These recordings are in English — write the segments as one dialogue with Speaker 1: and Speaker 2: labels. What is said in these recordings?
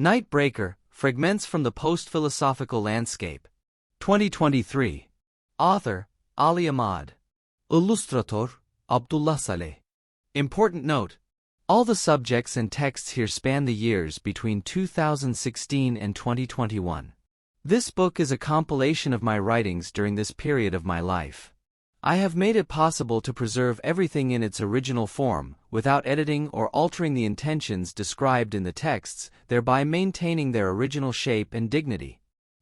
Speaker 1: Night Breaker, Fragments from the Post-Philosophical Landscape. 2023. Author, Ali Ahmad. Illustrator, Abdullah Saleh. Important note: all the subjects and texts here span the years between 2016 and 2021. This book is a compilation of my writings during this period of my life. I have made it possible to preserve everything in its original form, without editing or altering the intentions described in the texts, thereby maintaining their original shape and dignity.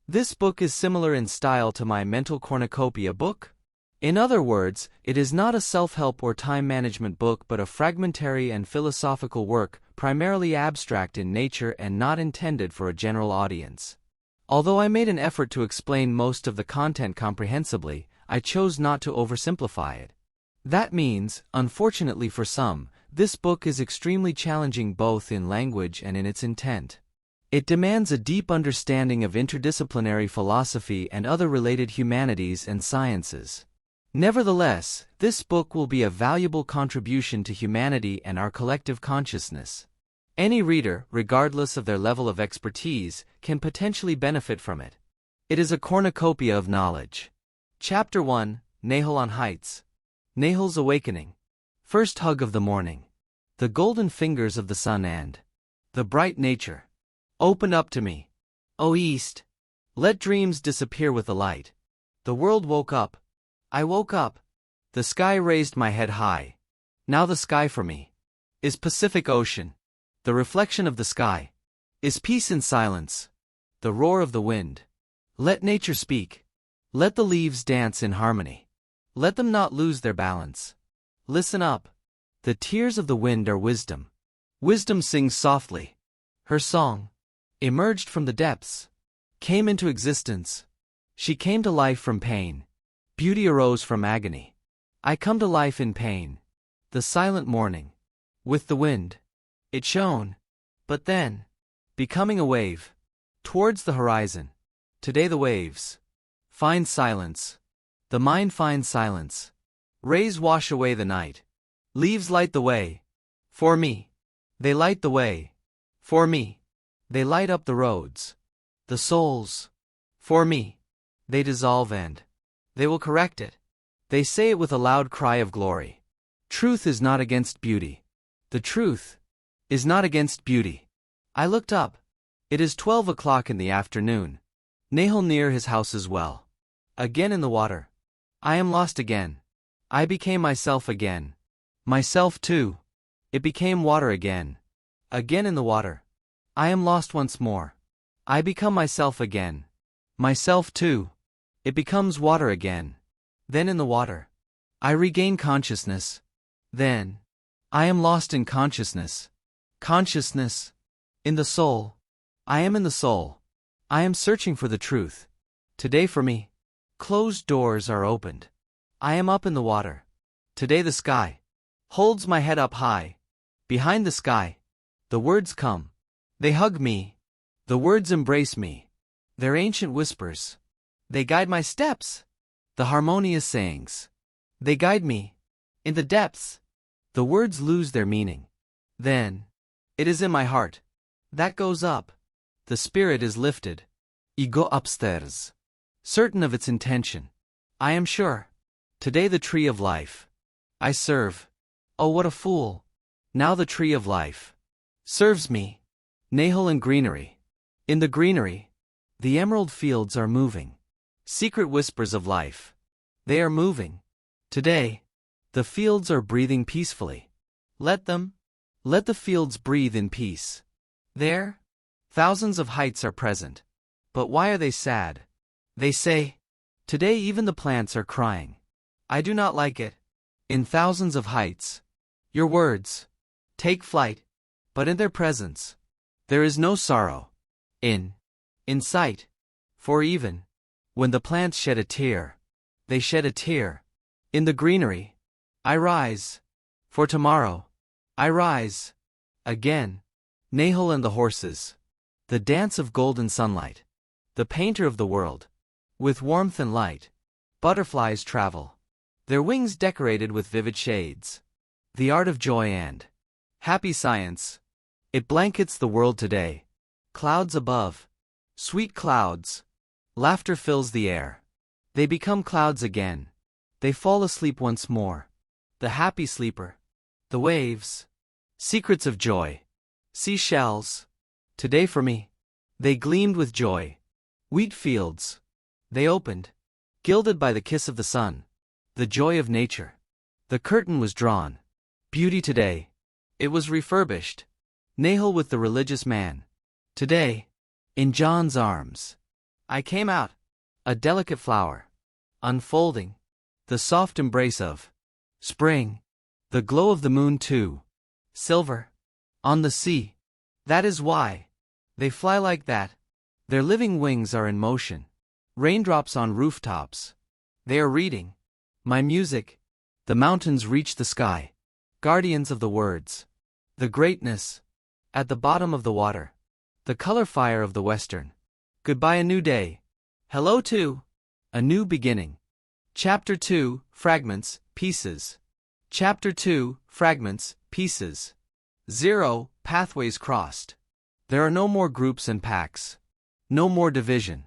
Speaker 1: This book is similar in style to my mental cornucopia book. In other words, it is not a self-help or time management book but a fragmentary and philosophical work, primarily abstract in nature and not intended for a general audience. Although I made an effort to explain most of the content comprehensibly, I chose not to oversimplify it. That means, unfortunately for some, this book is extremely challenging both in language and in its intent. It demands a deep understanding of interdisciplinary philosophy and other related humanities and sciences. Nevertheless, this book will be a valuable contribution to humanity and our collective consciousness. Any reader, regardless of their level of expertise, can potentially benefit from it. It is a cornucopia of knowledge. Chapter 1, Nahal on Heights. Nahal's Awakening. First hug of the morning. The golden fingers of the sun and the bright nature. Open up to me, O East. Let dreams disappear with the light. The world woke up. I woke up. The sky raised my head high. Now the sky for me is Pacific Ocean. The reflection of the sky is peace and silence. The roar of the wind. Let nature speak. Let the leaves dance in harmony. Let them not lose their balance. Listen up. The tears of the wind are wisdom. Wisdom sings softly. Her song emerged from the depths, came into existence. She came to life from pain. Beauty arose from agony. I come to life in pain. The silent morning. With the wind. It shone. But then, becoming a wave, towards the horizon. Today the waves find silence. The mind finds silence. Rays wash away the night. Leaves light the way. For me. They light the way. For me. They light up the roads. The souls. For me. They dissolve and they will correct it. They say it with a loud cry of glory. Truth is not against beauty. The truth is not against beauty. I looked up. It is 12 o'clock in the afternoon. Nahal near his house as well. Again in the water. I am lost again. I became myself again. Myself too. It became water again. Again in the water. I am lost once more. I become myself again. Myself too. It becomes water again. Then in the water. I regain consciousness. Then I am lost in consciousness. Consciousness. In the soul. I am in the soul. I am searching for the truth. Today for me. Closed doors are opened. I am up in the water. Today the sky holds my head up high. Behind the sky, the words come. They hug me. The words embrace me. Their ancient whispers. They guide my steps. The harmonious sayings. They guide me. In the depths, the words lose their meaning. Then, it is in my heart. That goes up. The spirit is lifted. You go upstairs. Certain of its intention. I am sure. Today the tree of life. I serve. Oh what a fool. Now the tree of life serves me. Nahal and greenery. In the greenery, the emerald fields are moving. Secret whispers of life. They are moving. Today, the fields are breathing peacefully. Let them. Let the fields breathe in peace. There, thousands of heights are present. But why are they sad? They say, today even the plants are crying. I do not like it. In thousands of heights, your words take flight, but in their presence, there is no sorrow. In sight. For even when the plants shed a tear, they shed a tear. In the greenery, I rise. For tomorrow, I rise. Again. Nahal and the horses. The dance of golden sunlight. The painter of the world. With warmth and light, butterflies travel. Their wings decorated with vivid shades. The art of joy and happy science. It blankets the world today. Clouds above. Sweet clouds. Laughter fills the air. They become clouds again. They fall asleep once more. The happy sleeper. The waves. Secrets of joy. Seashells. Today for me. They gleamed with joy. Wheat fields. They opened. Gilded by the kiss of the sun. The joy of nature. The curtain was drawn. Beauty today. It was refurbished. Nahal with the religious man. Today. In John's arms. I came out. A delicate flower. Unfolding. The soft embrace of spring. The glow of the moon too. Silver. On the sea. That is why. They fly like that. Their living wings are in motion. Raindrops on rooftops. They are reading. My music. The mountains reach the sky. Guardians of the words. The greatness. At the bottom of the water. The color fire of the western. Goodbye a new day. Hello to a new beginning. Chapter 2, Fragments, Pieces. Chapter 2, Fragments, Pieces. 0. Pathways crossed. There are no more groups and packs. No more division.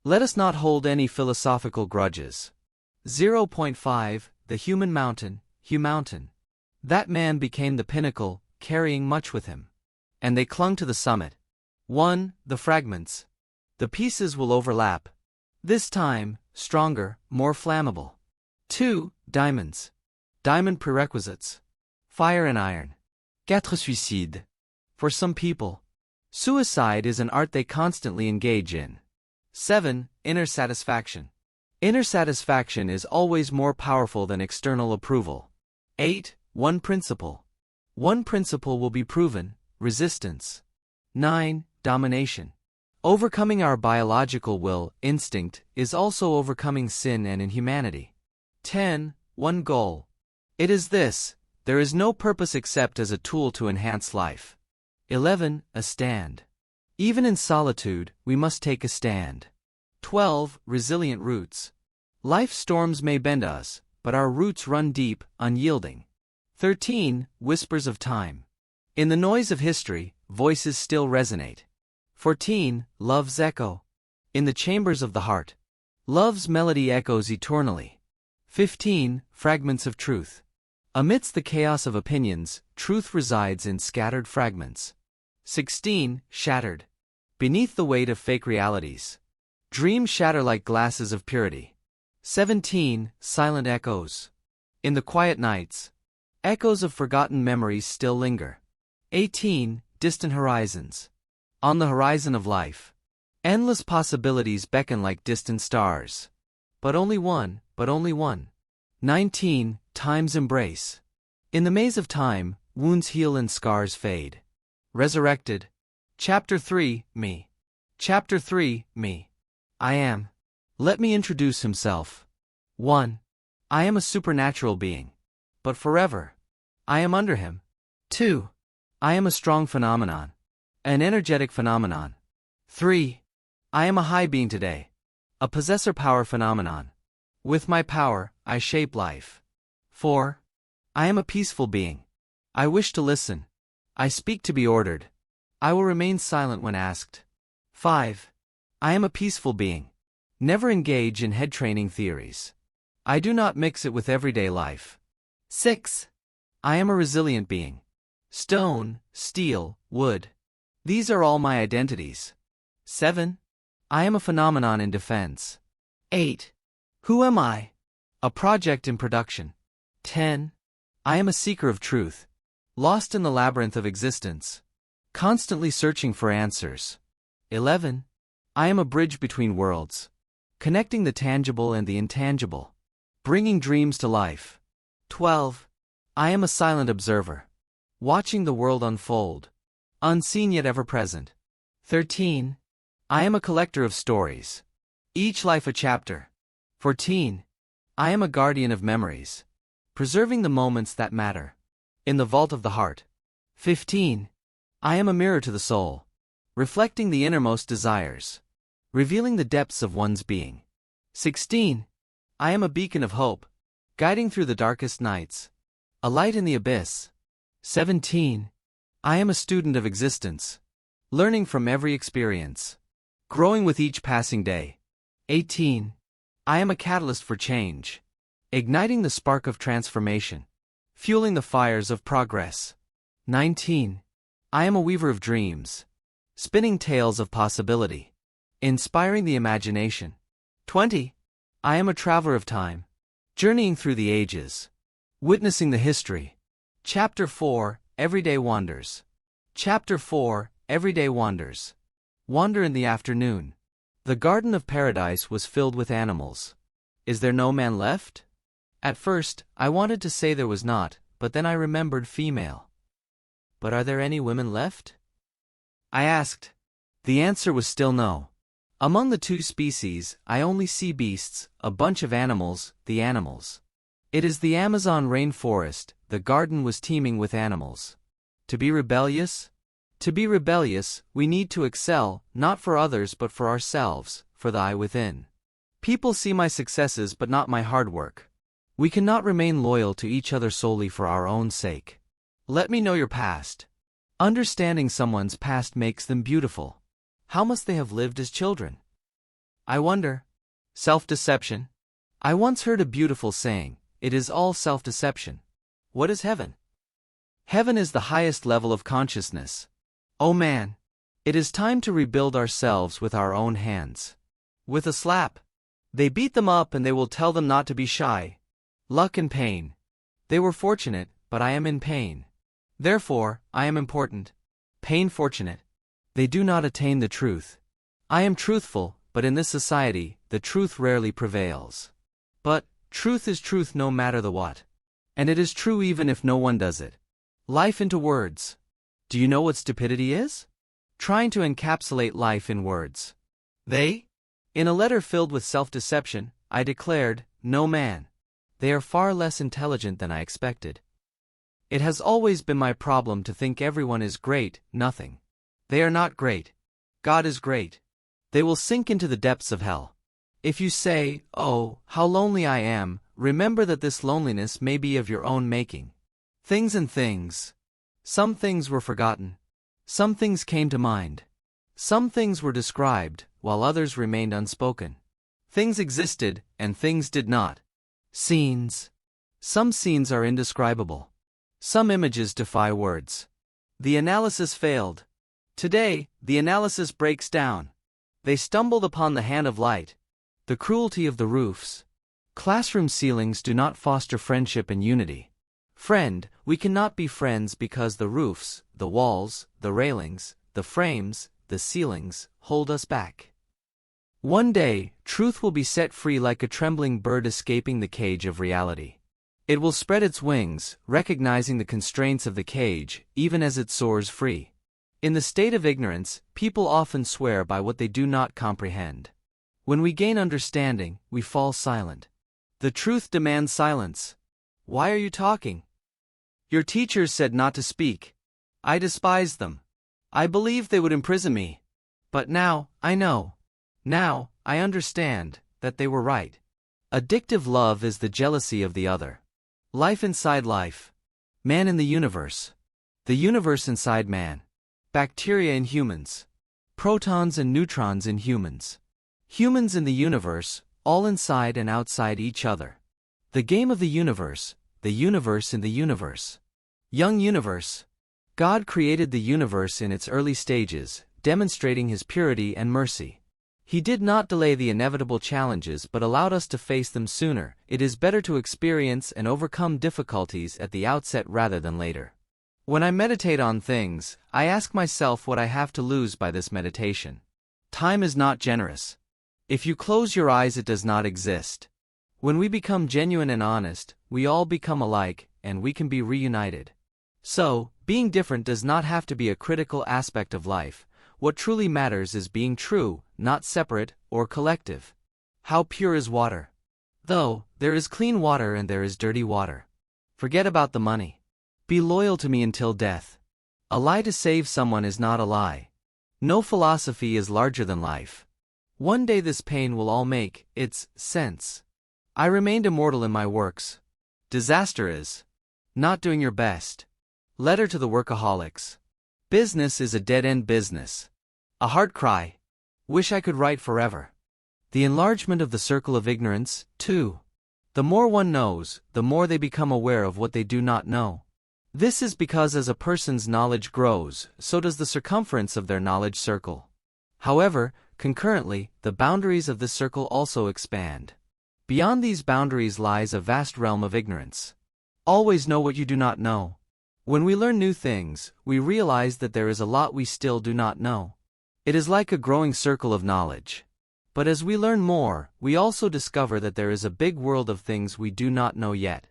Speaker 1: Let us not hold any philosophical grudges. 0.5. The human mountain, Mountain. That man became the pinnacle, carrying much with him. And they clung to the summit. 1. The fragments. The pieces will overlap. This time, stronger, more flammable. 2. Diamonds. Diamond prerequisites. Fire and iron. 4. Suicide. For some people, suicide is an art they constantly engage in. 7. Inner satisfaction. Inner satisfaction is always more powerful than external approval. 8. One principle. One principle will be proven, resistance. 9. Domination. Overcoming our biological will, instinct, is also overcoming sin and inhumanity. 10. One goal. It is this: there is no purpose except as a tool to enhance life. 11. A stand. Even in solitude, we must take a stand. 12. Resilient roots. Life storms may bend us, but our roots run deep, unyielding. 13. Whispers of time. In the noise of history, voices still resonate. 14. Love's echo. In the chambers of the heart, love's melody echoes eternally. 15. Fragments of truth. Amidst the chaos of opinions, truth resides in scattered fragments. 16. Shattered. Beneath the weight of fake realities, dreams shatter like glasses of purity. 17. Silent echoes. In the quiet nights, echoes of forgotten memories still linger. 18. Distant horizons. On the horizon of life, endless possibilities beckon like distant stars. But only one, but only one. 19. Time's embrace. In the maze of time, wounds heal and scars fade. Resurrected. Chapter 3, Me. Chapter 3, Me. I am. Let me introduce himself. 1. I am a supernatural being. But forever. I am under him. 2. I am a strong phenomenon. An energetic phenomenon. 3. I am a high being today. A possessor power phenomenon. With my power, I shape life. 4. I am a peaceful being. I wish to listen. I speak to be ordered. I will remain silent when asked. 5. I am a peaceful being. Never engage in head-training theories. I do not mix it with everyday life. 6. I am a resilient being. Stone, steel, wood. These are all my identities. 7. I am a phenomenon in defense. 8. Who am I? A project in production. 10. I am a seeker of truth. Lost in the labyrinth of existence. Constantly searching for answers. 11. I am a bridge between worlds. Connecting the tangible and the intangible. Bringing dreams to life. 12. I am a silent observer. Watching the world unfold. Unseen yet ever present. 13. I am a collector of stories. Each life a chapter. 14. I am a guardian of memories. Preserving the moments that matter. In the vault of the heart. 15. I am a mirror to the soul. Reflecting the innermost desires. Revealing the depths of one's being. 16. I am a beacon of hope. Guiding through the darkest nights. A light in the abyss. 17. I am a student of existence. Learning from every experience. Growing with each passing day. 18. I am a catalyst for change. Igniting the spark of transformation. Fueling the fires of progress. 19. I am a weaver of dreams. Spinning tales of possibility. Inspiring the imagination. 20. I am a traveler of time. Journeying through the ages. Witnessing the history. Chapter 4, Everyday Wonders. Chapter 4, Everyday Wonders. Wander in the afternoon. The Garden of Paradise was filled with animals. Is there no man left? At first, I wanted to say there was not, but then I remembered female. But are there any women left? I asked. The answer was still no. Among the two species, I only see beasts, a bunch of animals, the animals. It is the Amazon rainforest, the garden was teeming with animals. To be rebellious? To be rebellious, we need to excel, not for others but for ourselves, for the I within. People see my successes but not my hard work. We cannot remain loyal to each other solely for our own sake. Let me know your past. Understanding someone's past makes them beautiful. How must they have lived as children? I wonder. Self-deception. I once heard a beautiful saying, it is all self-deception. What is heaven? Heaven is the highest level of consciousness. Oh man, it is time to rebuild ourselves with our own hands. With a slap. They beat them up and they will tell them not to be shy. Luck and pain. They were fortunate, but I am in pain. Therefore, I am important. Pain fortunate. They do not attain the truth. I am truthful, but in this society, the truth rarely prevails. But, truth is truth no matter the what. And it is true even if no one does it. Life into words. Do you know what stupidity is? Trying to encapsulate life in words. They? In a letter filled with self-deception, I declared, no man. They are far less intelligent than I expected. It has always been my problem to think everyone is great, nothing. They are not great. God is great. They will sink into the depths of hell. If you say, oh, how lonely I am, remember that this loneliness may be of your own making. Things and things. Some things were forgotten. Some things came to mind. Some things were described, while others remained unspoken. Things existed, and things did not. Scenes. Some scenes are indescribable. Some images defy words. The analysis failed. Today, the analysis breaks down. They stumbled upon the hand of light. The cruelty of the roofs. Classroom ceilings do not foster friendship and unity. Friend, we cannot be friends because the roofs, the walls, the railings, the frames, the ceilings, hold us back. One day, truth will be set free like a trembling bird escaping the cage of reality. It will spread its wings, recognizing the constraints of the cage, even as it soars free. In the state of ignorance, people often swear by what they do not comprehend. When we gain understanding, we fall silent. The truth demands silence. Why are you talking? Your teachers said not to speak. I despised them. I believed they would imprison me. But now, I know. Now, I understand that they were right. Addictive love is the jealousy of the other. Life inside life. Man in the universe. The universe inside man. Bacteria in humans. Protons and neutrons in humans. Humans in the universe, all inside and outside each other. The game of the universe in the universe. Young universe. God created the universe in its early stages, demonstrating His purity and mercy. He did not delay the inevitable challenges but allowed us to face them sooner. It is better to experience and overcome difficulties at the outset rather than later. When I meditate on things, I ask myself what I have to lose by this meditation. Time is not generous. If you close your eyes, it does not exist. When we become genuine and honest, we all become alike, and we can be reunited. So, being different does not have to be a critical aspect of life. What truly matters is being true, not separate or collective. How pure is water? Though, there is clean water and there is dirty water. Forget about the money. Be loyal to me until death. A lie to save someone is not a lie. No philosophy is larger than life. One day this pain will all make its sense. I remained immortal in my works. Disaster is not doing your best. Letter to the workaholics. Business is a dead-end business. A heart cry. Wish I could write forever. The enlargement of the circle of ignorance, 2. The more one knows, the more they become aware of what they do not know. This is because as a person's knowledge grows, so does the circumference of their knowledge circle. However, concurrently, the boundaries of this circle also expand. Beyond these boundaries lies a vast realm of ignorance. Always know what you do not know. When we learn new things, we realize that there is a lot we still do not know. It is like a growing circle of knowledge. But as we learn more, we also discover that there is a big world of things we do not know yet.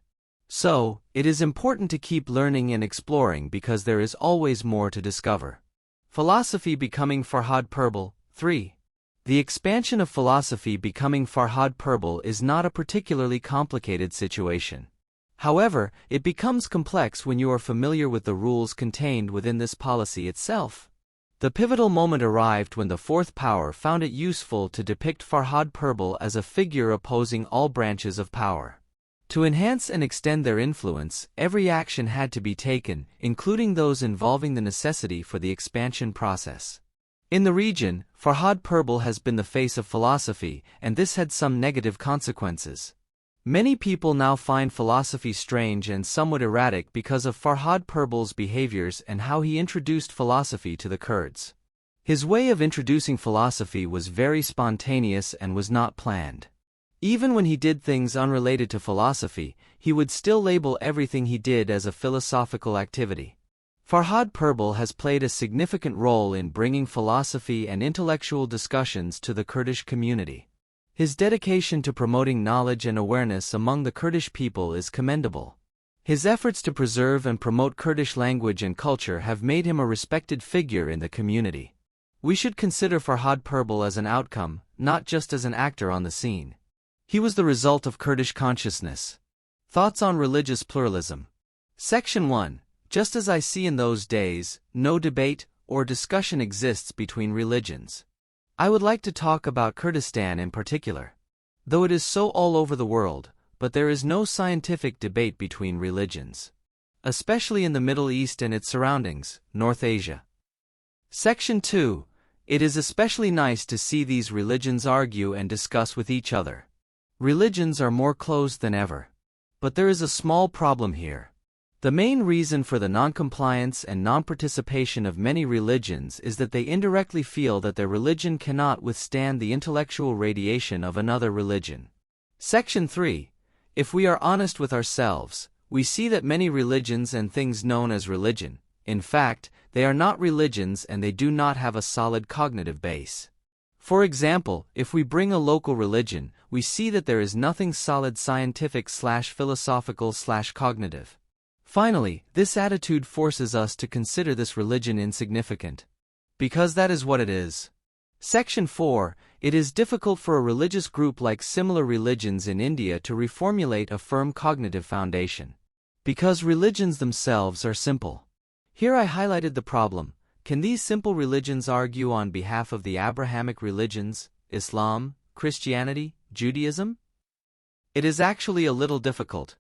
Speaker 1: So, it is important to keep learning and exploring because there is always more to discover. Philosophy becoming Farhad Purble, 3. The expansion of philosophy becoming Farhad Purble is not a particularly complicated situation. However, it becomes complex when you are familiar with the rules contained within this policy itself. The pivotal moment arrived when the fourth power found it useful to depict Farhad Purble as a figure opposing all branches of power. To enhance and extend their influence, every action had to be taken, including those involving the necessity for the expansion process. In the region, Farhad Purble has been the face of philosophy, and this had some negative consequences. Many people now find philosophy strange and somewhat erratic because of Farhad Purble's behaviors and how he introduced philosophy to the Kurds. His way of introducing philosophy was very spontaneous and was not planned. Even when he did things unrelated to philosophy, he would still label everything he did as a philosophical activity. Farhad Purble has played a significant role in bringing philosophy and intellectual discussions to the Kurdish community. His dedication to promoting knowledge and awareness among the Kurdish people is commendable. His efforts to preserve and promote Kurdish language and culture have made him a respected figure in the community. We should consider Farhad Purble as an outcome, not just as an actor on the scene. He was the result of Kurdish consciousness. Thoughts on religious pluralism. Section 1. Just as I see in those days, no debate or discussion exists between religions. I would like to talk about Kurdistan in particular. Though it is so all over the world, but there is no scientific debate between religions. Especially in the Middle East and its surroundings, North Asia. Section 2. It is especially nice to see these religions argue and discuss with each other. Religions are more closed than ever. But there is a small problem here. The main reason for the non-compliance and non-participation of many religions is that they indirectly feel that their religion cannot withstand the intellectual radiation of another religion. Section 3. If we are honest with ourselves, we see that many religions and things known as religion, in fact, they are not religions and they do not have a solid cognitive base. For example, if we bring a local religion, we see that there is nothing solid scientific/philosophical/cognitive. Finally, this attitude forces us to consider this religion insignificant. Because that is what it is. Section 4. It is difficult for a religious group like similar religions in India to reformulate a firm cognitive foundation. Because religions themselves are simple. Here I highlighted the problem. Can these simple religions argue on behalf of the Abrahamic religions, Islam, Christianity, Judaism? It is actually a little difficult.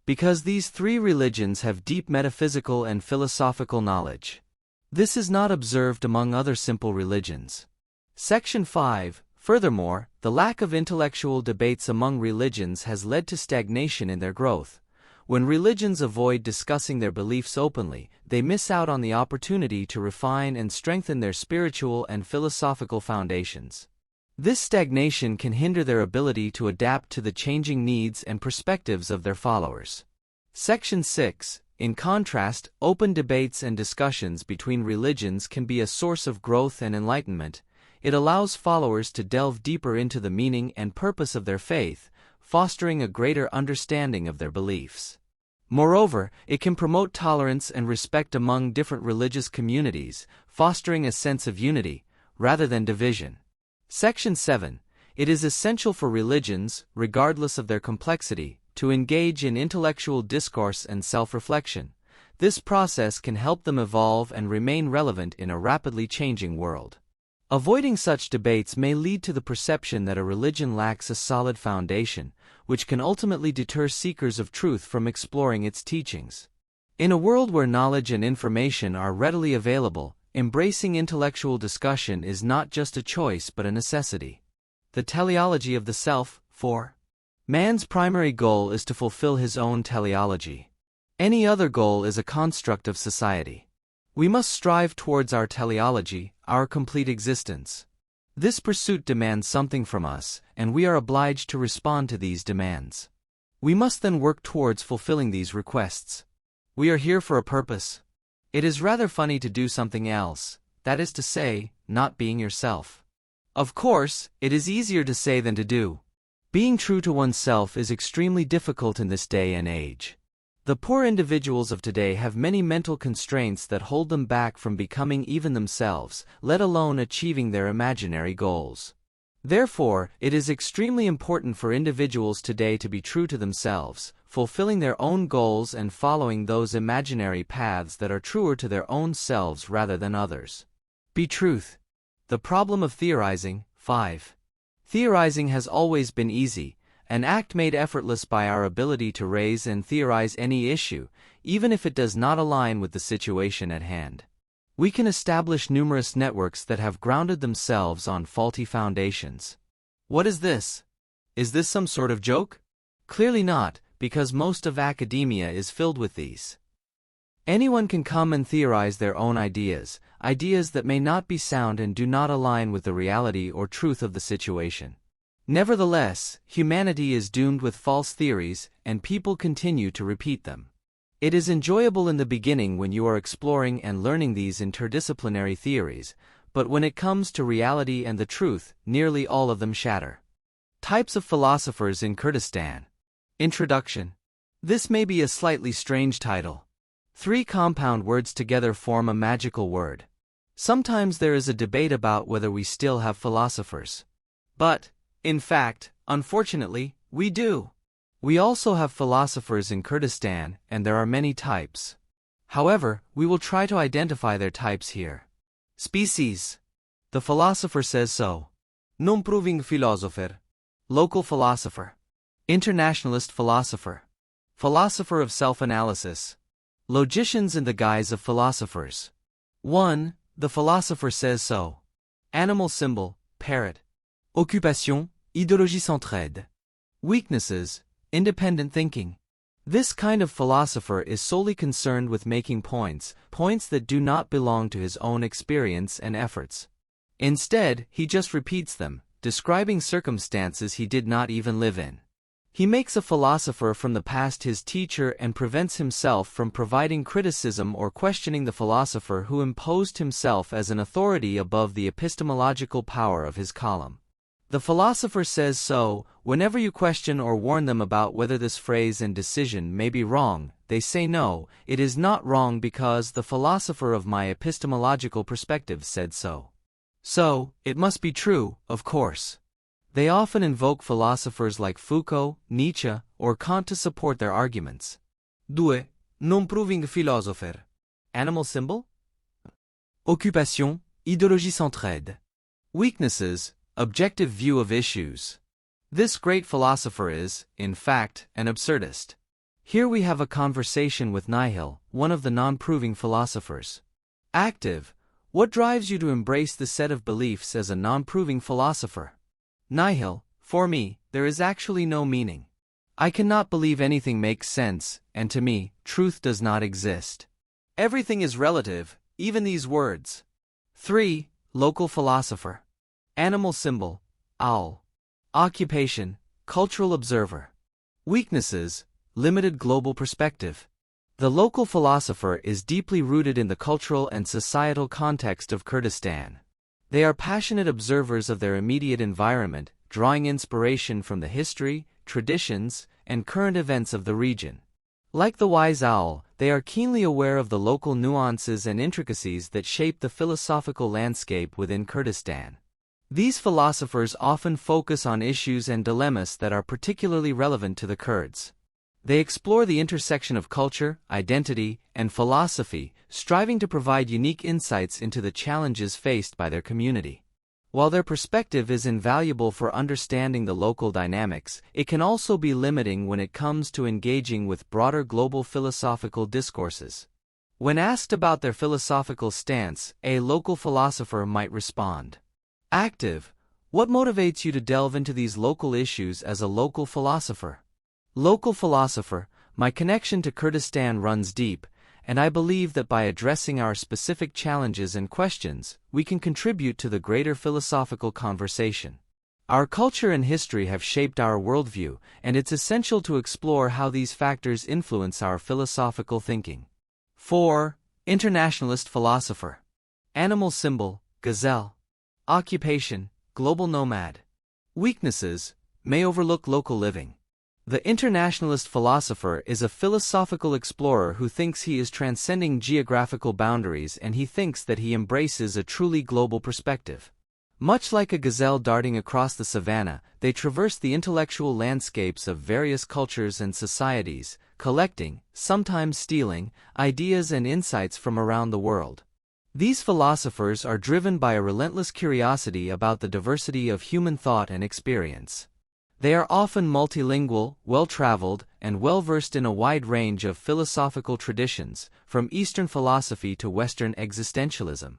Speaker 1: Because these three religions have deep metaphysical and philosophical knowledge. This is not observed among other simple religions. Section 5. Furthermore, the lack of intellectual debates among religions has led to stagnation in their growth. When religions avoid discussing their beliefs openly, they miss out on the opportunity to refine and strengthen their spiritual and philosophical foundations. This stagnation can hinder their ability to adapt to the changing needs and perspectives of their followers. Section 6. In contrast, open debates and discussions between religions can be a source of growth and enlightenment. It allows followers to delve deeper into the meaning and purpose of their faith, fostering a greater understanding of their beliefs. Moreover, it can promote tolerance and respect among different religious communities, fostering a sense of unity, rather than division. Section 7. It is essential for religions, regardless of their complexity, to engage in intellectual discourse and self-reflection. This process can help them evolve and remain relevant in a rapidly changing world. Avoiding such debates may lead to the perception that a religion lacks a solid foundation, which can ultimately deter seekers of truth from exploring its teachings. In a world where knowledge and information are readily available, embracing intellectual discussion is not just a choice but a necessity. The teleology of the self. 4. Man's primary goal is to fulfill his own teleology. Any other goal is a construct of society. We must strive towards our teleology, our complete existence. This pursuit demands something from us, and we are obliged to respond to these demands. We must then work towards fulfilling these requests. We are here for a purpose. It is rather funny to do something else, that is to say, not being yourself. Of course, it is easier to say than to do. Being true to oneself is extremely difficult in this day and age. The poor individuals of today have many mental constraints that hold them back from becoming even themselves, let alone achieving their imaginary goals. Therefore, it is extremely important for individuals today to be true to themselves, fulfilling their own goals and following those imaginary paths that are truer to their own selves rather than others. Be truth. The problem of theorizing. 5. Theorizing has always been easy, an act made effortless by our ability to raise and theorize any issue, even if it does not align with the situation at hand. We can establish numerous networks that have grounded themselves on faulty foundations. What is this? Is this some sort of joke? Clearly not, because most of academia is filled with these. Anyone can come and theorize their own ideas, ideas that may not be sound and do not align with the reality or truth of the situation. Nevertheless, humanity is doomed with false theories, and people continue to repeat them. It is enjoyable in the beginning when you are exploring and learning these interdisciplinary theories, but when it comes to reality and the truth, nearly all of them shatter. Types of philosophers in Kurdistan. Introduction. This may be a slightly strange title. 3 compound words together form a magical word. Sometimes there is a debate about whether we still have philosophers. But, in fact, unfortunately, we do. We also have philosophers in Kurdistan, and there are many types. However, we will try to identify their types here. Species. The philosopher says so. Non proving philosopher. Local philosopher. Internationalist philosopher. Philosopher of self-analysis. Logicians in the guise of philosophers. 1. The philosopher says so. Animal symbol, parrot. Occupation, idéologie centrée. Weaknesses, independent thinking. This kind of philosopher is solely concerned with making points that do not belong to his own experience and efforts. Instead, he just repeats them, describing circumstances he did not even live in. He makes a philosopher from the past his teacher and prevents himself from providing criticism or questioning the philosopher who imposed himself as an authority above the epistemological power of his column. The philosopher says so. Whenever you question or warn them about whether this phrase and decision may be wrong, they say no, it is not wrong because the philosopher of my epistemological perspective said so. So, it must be true, of course. They often invoke philosophers like Foucault, Nietzsche, or Kant to support their arguments. 2. Non proving philosopher. Animal symbol? Occupation, idéologie centrée. Weaknesses, objective view of issues. This great philosopher is, in fact, an absurdist. Here we have a conversation with Nihil, one of the non-proving philosophers. Active. What drives you to embrace the set of beliefs as a non-proving philosopher? Nihil, for me, there is actually no meaning. I cannot believe anything makes sense, and to me, truth does not exist. Everything is relative, even these words. 3. Local philosopher. Animal symbol, owl. Occupation, cultural observer. Weaknesses, limited global perspective. The local philosopher is deeply rooted in the cultural and societal context of Kurdistan. They are passionate observers of their immediate environment, drawing inspiration from the history, traditions, and current events of the region. Like the wise owl, they are keenly aware of the local nuances and intricacies that shape the philosophical landscape within Kurdistan. These philosophers often focus on issues and dilemmas that are particularly relevant to the Kurds. They explore the intersection of culture, identity, and philosophy, striving to provide unique insights into the challenges faced by their community. While their perspective is invaluable for understanding the local dynamics, it can also be limiting when it comes to engaging with broader global philosophical discourses. When asked about their philosophical stance, a local philosopher might respond. Active. What motivates you to delve into these local issues as a local philosopher? Local philosopher. My connection to Kurdistan runs deep, and I believe that by addressing our specific challenges and questions, we can contribute to the greater philosophical conversation. Our culture and history have shaped our worldview, and it's essential to explore how these factors influence our philosophical thinking. 4. Internationalist philosopher. Animal symbol, gazelle. Occupation, global nomad. Weaknesses, may overlook local living. The internationalist philosopher is a philosophical explorer who thinks he is transcending geographical boundaries, and he thinks that he embraces a truly global perspective. Much like a gazelle darting across the savannah, they traverse the intellectual landscapes of various cultures and societies, collecting, sometimes stealing, ideas and insights from around the world. These philosophers are driven by a relentless curiosity about the diversity of human thought and experience. They are often multilingual, well-traveled, and well-versed in a wide range of philosophical traditions, from Eastern philosophy to Western existentialism.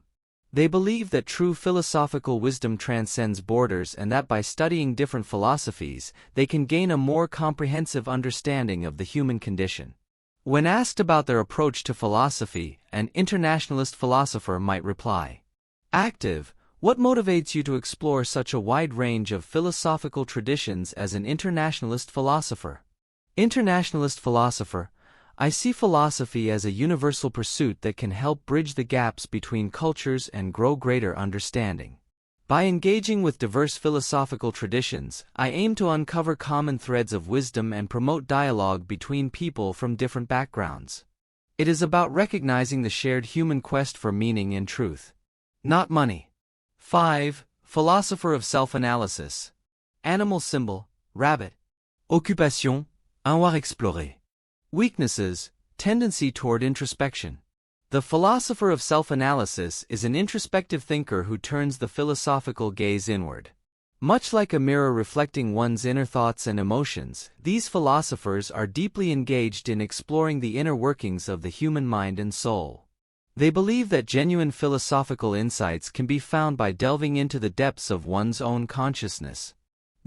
Speaker 1: They believe that true philosophical wisdom transcends borders and that by studying different philosophies, they can gain a more comprehensive understanding of the human condition. When asked about their approach to philosophy, an internationalist philosopher might reply. Active. What motivates you to explore such a wide range of philosophical traditions as an internationalist philosopher? Internationalist philosopher. I see philosophy as a universal pursuit that can help bridge the gaps between cultures and grow greater understanding. By engaging with diverse philosophical traditions, I aim to uncover common threads of wisdom and promote dialogue between people from different backgrounds. It is about recognizing the shared human quest for meaning and truth, not money. 5. Philosopher of self-analysis. Animal symbol, rabbit. Occupation, avoir exploré. Weaknesses, tendency toward introspection. The philosopher of self-analysis is an introspective thinker who turns the philosophical gaze inward. Much like a mirror reflecting one's inner thoughts and emotions, these philosophers are deeply engaged in exploring the inner workings of the human mind and soul. They believe that genuine philosophical insights can be found by delving into the depths of one's own consciousness.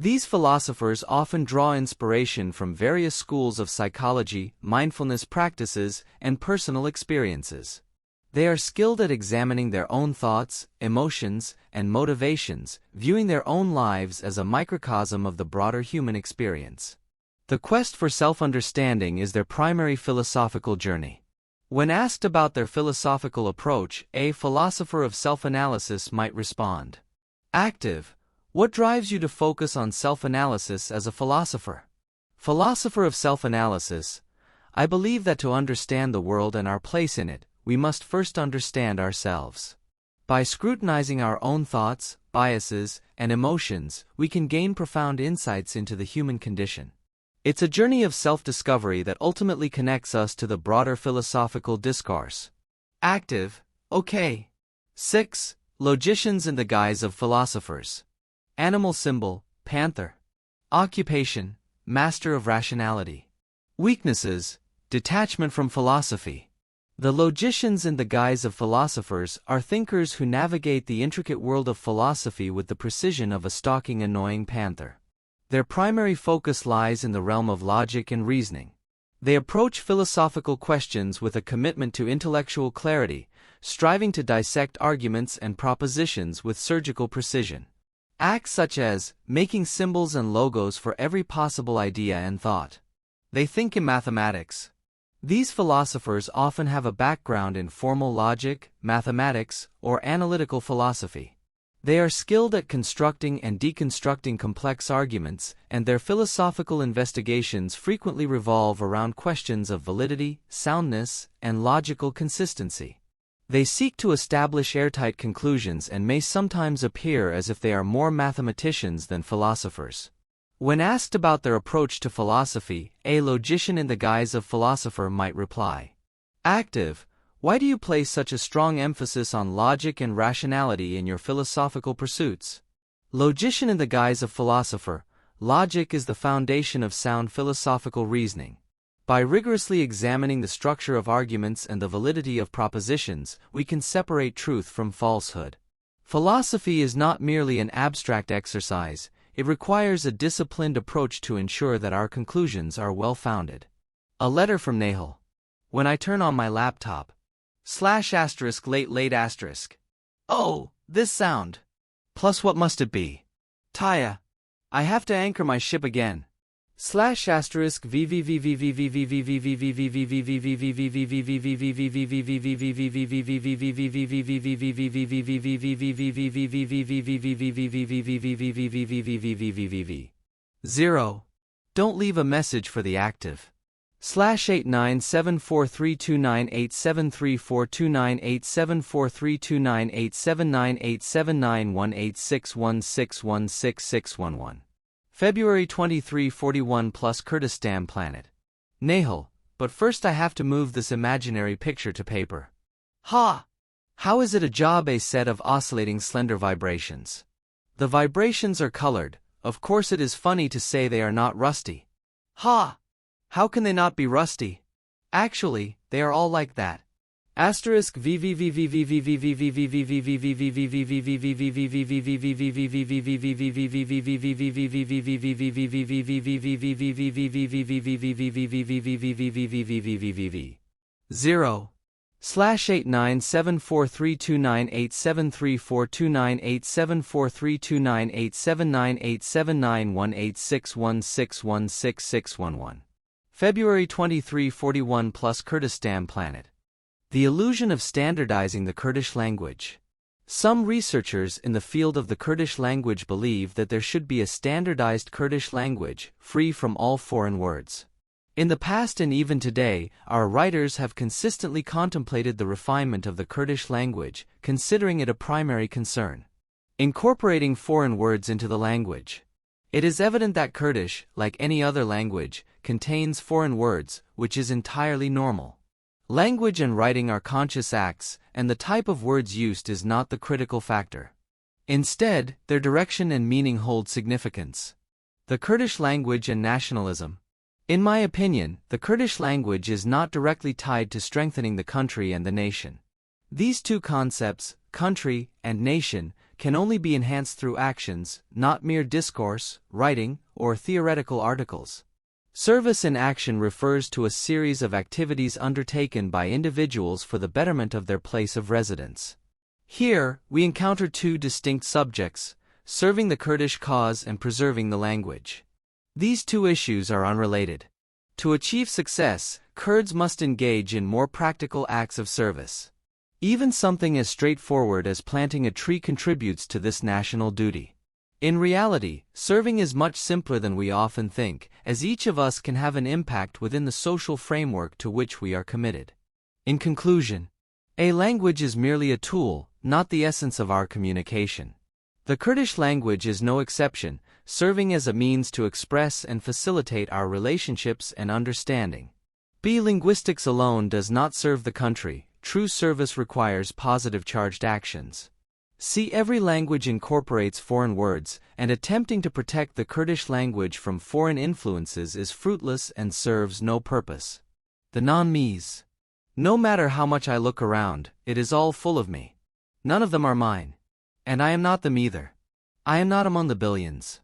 Speaker 1: These philosophers often draw inspiration from various schools of psychology, mindfulness practices, and personal experiences. They are skilled at examining their own thoughts, emotions, and motivations, viewing their own lives as a microcosm of the broader human experience. The quest for self-understanding is their primary philosophical journey. When asked about their philosophical approach, a philosopher of self-analysis might respond. Active. What drives you to focus on self-analysis as a philosopher? Philosopher of self-analysis. I believe that to understand the world and our place in it, we must first understand ourselves. By scrutinizing our own thoughts, biases, and emotions, we can gain profound insights into the human condition. It's a journey of self-discovery that ultimately connects us to the broader philosophical discourse. Active. Okay. 6. Logicians in the guise of philosophers. Animal symbol, panther. Occupation, master of rationality. Weaknesses, detachment from philosophy. The logicians in the guise of philosophers are thinkers who navigate the intricate world of philosophy with the precision of a stalking annoying panther. Their primary focus lies in the realm of logic and reasoning. They approach philosophical questions with a commitment to intellectual clarity, striving to dissect arguments and propositions with surgical precision. Acts such as making symbols and logos for every possible idea and thought. They think in mathematics. These philosophers often have a background in formal logic, mathematics, or analytical philosophy. They are skilled at constructing and deconstructing complex arguments, and their philosophical investigations frequently revolve around questions of validity, soundness, and logical consistency. They seek to establish airtight conclusions and may sometimes appear as if they are more mathematicians than philosophers. When asked about their approach to philosophy, a logician in the guise of philosopher might reply. Active. Why do you place such a strong emphasis on logic and rationality in your philosophical pursuits? Logician in the guise of philosopher. Logic is the foundation of sound philosophical reasoning. By rigorously examining the structure of arguments and the validity of propositions, we can separate truth from falsehood. Philosophy is not merely an abstract exercise, it requires a disciplined approach to ensure that our conclusions are well-founded. A letter from Nahal. When I turn on my laptop. /*late. Oh, this sound. Plus what must it be? Taya. I have to anchor my ship again. /*0. Don't leave a message for the active. /*897432987342987398798791861616611. February 2341 plus Kurdistan Planet. Nahal, but first I have to move this imaginary picture to paper. Ha! How is it a job? A set of oscillating slender vibrations. The vibrations are colored, of course it is funny to say they are not rusty. Ha! How can they not be rusty? Actually, they are all like that. Asterisk /*0. /*897432987342987398798791861661611. February 2341 plus Kurdistan Planet. The illusion of standardizing the Kurdish language. Some researchers in the field of the Kurdish language believe that there should be a standardized Kurdish language, free from all foreign words. In the past and even today, our writers have consistently contemplated the refinement of the Kurdish language, considering it a primary concern. Incorporating foreign words into the language. It is evident that Kurdish, like any other language, contains foreign words, which is entirely normal. Language and writing are conscious acts, and the type of words used is not the critical factor. Instead, their direction and meaning hold significance. The Kurdish language and nationalism. In my opinion, the Kurdish language is not directly tied to strengthening the country and the nation. These two concepts, country and nation, can only be enhanced through actions, not mere discourse, writing, or theoretical articles. Service in action refers to a series of activities undertaken by individuals for the betterment of their place of residence. Here, we encounter two distinct subjects, serving the Kurdish cause and preserving the language. These two issues are unrelated. To achieve success, Kurds must engage in more practical acts of service. Even something as straightforward as planting a tree contributes to this national duty. In reality, serving is much simpler than we often think, as each of us can have an impact within the social framework to which we are committed. In conclusion, a language is merely a tool, not the essence of our communication. The Kurdish language is no exception, serving as a means to express and facilitate our relationships and understanding. Linguistics alone does not serve the country, true service requires positive charged actions. See, every language incorporates foreign words, and attempting to protect the Kurdish language from foreign influences is fruitless and serves no purpose. The non-me's. No matter how much I look around, it is all full of me. None of them are mine. And I am not them either. I am not among the billions.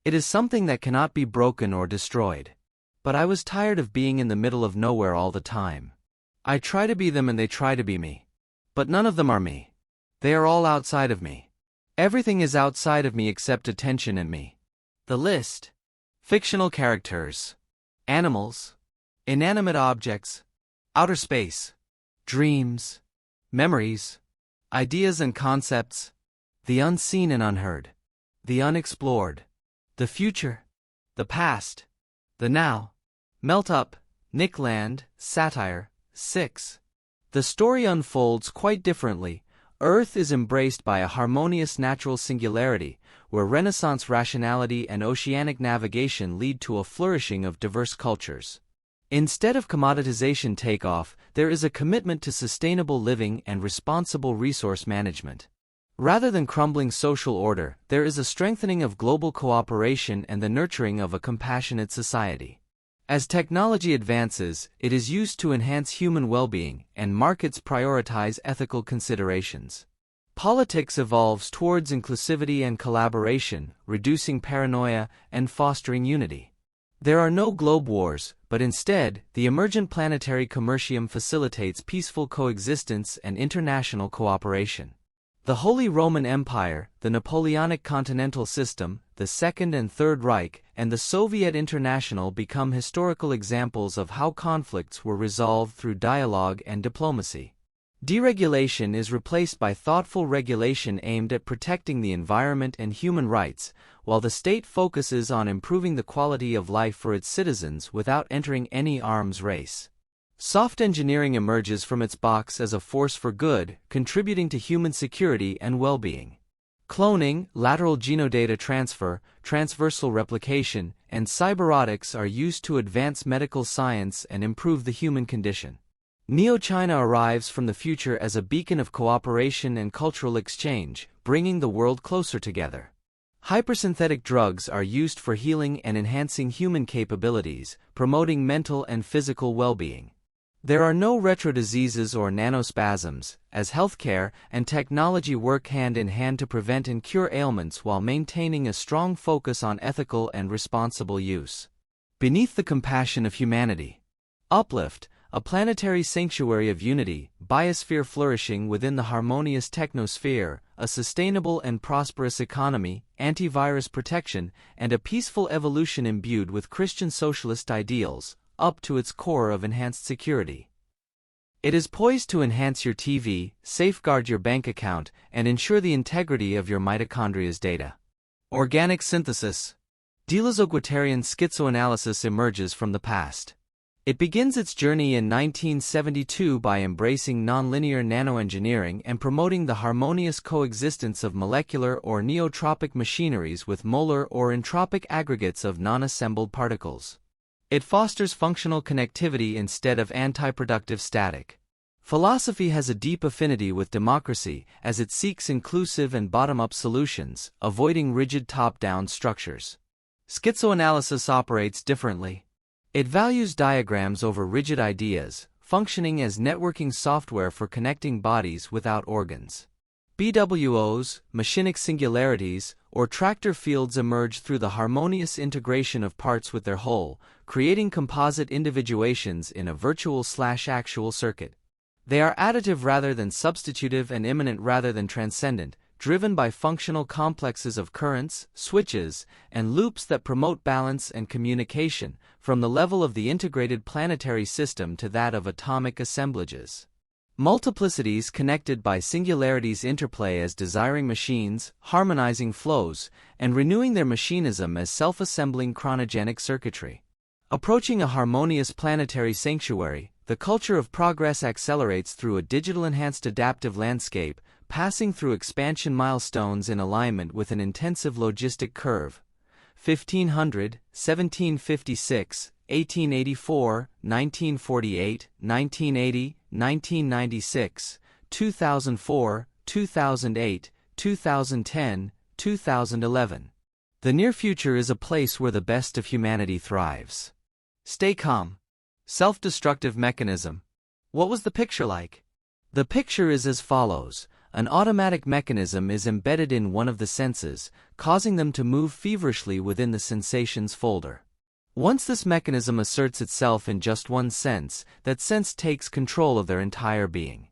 Speaker 1: It is something that cannot be broken or destroyed. But I was tired of being in the middle of nowhere all the time. I try to be them and they try to be me. But none of them are me. They are all outside of me. Everything is outside of me except attention and me. The list. Fictional characters. Animals. Inanimate objects. Outer space. Dreams. Memories. Ideas and concepts. The unseen and unheard. The unexplored. The future. The past. The now. Melt up. Nickland. Satire. 6. The story unfolds quite differently. Earth is embraced by a harmonious natural singularity, where Renaissance rationality and oceanic navigation lead to a flourishing of diverse cultures. Instead of commoditization takeoff, there is a commitment to sustainable living and responsible resource management. Rather than crumbling social order, there is a strengthening of global cooperation and the nurturing of a compassionate society. As technology advances, it is used to enhance human well-being, and markets prioritize ethical considerations. Politics evolves towards inclusivity and collaboration, reducing paranoia and fostering unity. There are no globe wars, but instead, the emergent planetary commercium facilitates peaceful coexistence and international cooperation. The Holy Roman Empire, the Napoleonic Continental System, the Second and Third Reich, and the Soviet International become historical examples of how conflicts were resolved through dialogue and diplomacy. Deregulation is replaced by thoughtful regulation aimed at protecting the environment and human rights, while the state focuses on improving the quality of life for its citizens without entering any arms race. Soft engineering emerges from its box as a force for good, contributing to human security and well-being. Cloning, lateral genodata transfer, transversal replication, and cyberotics are used to advance medical science and improve the human condition. Neo-China arrives from the future as a beacon of cooperation and cultural exchange, bringing the world closer together. Hypersynthetic drugs are used for healing and enhancing human capabilities, promoting mental and physical well-being. There are no retro diseases or nanospasms, as healthcare and technology work hand in hand to prevent and cure ailments while maintaining a strong focus on ethical and responsible use. Beneath the compassion of humanity. Uplift, a planetary sanctuary of unity, biosphere flourishing within the harmonious technosphere, a sustainable and prosperous economy, antivirus protection, and a peaceful evolution imbued with Christian socialist ideals, up to its core of enhanced security. It is poised to enhance your TV, safeguard your bank account, and ensure the integrity of your mitochondria's data. Organic synthesis. Delazoguitarian schizoanalysis emerges from the past. It begins its journey in 1972 by embracing nonlinear nanoengineering and promoting the harmonious coexistence of molecular or neotropic machineries with molar or entropic aggregates of non-assembled particles. It fosters functional connectivity instead of anti-productive static. Philosophy has a deep affinity with democracy as it seeks inclusive and bottom-up solutions, avoiding rigid top-down structures. Schizoanalysis operates differently. It values diagrams over rigid ideas, functioning as networking software for connecting bodies without organs. BWOs, machinic singularities, or tractor fields emerge through the harmonious integration of parts with their whole, creating composite individuations in a virtual/actual circuit. They are additive rather than substitutive and immanent rather than transcendent, driven by functional complexes of currents, switches, and loops that promote balance and communication, from the level of the integrated planetary system to that of atomic assemblages. Multiplicities connected by singularities interplay as desiring machines, harmonizing flows, and renewing their machinism as self-assembling chronogenic circuitry. Approaching a harmonious planetary sanctuary, the culture of progress accelerates through a digital-enhanced adaptive landscape, passing through expansion milestones in alignment with an intensive logistic curve. 1500, 1756, 1884, 1948, 1980, 1996, 2004, 2008, 2010, 2011. The near future is a place where the best of humanity thrives. Stay calm. Self-destructive mechanism. What was the picture like? The picture is as follows. An automatic mechanism is embedded in one of the senses, causing them to move feverishly within the sensations folder. Once this mechanism asserts itself in just one sense, that sense takes control of their entire being.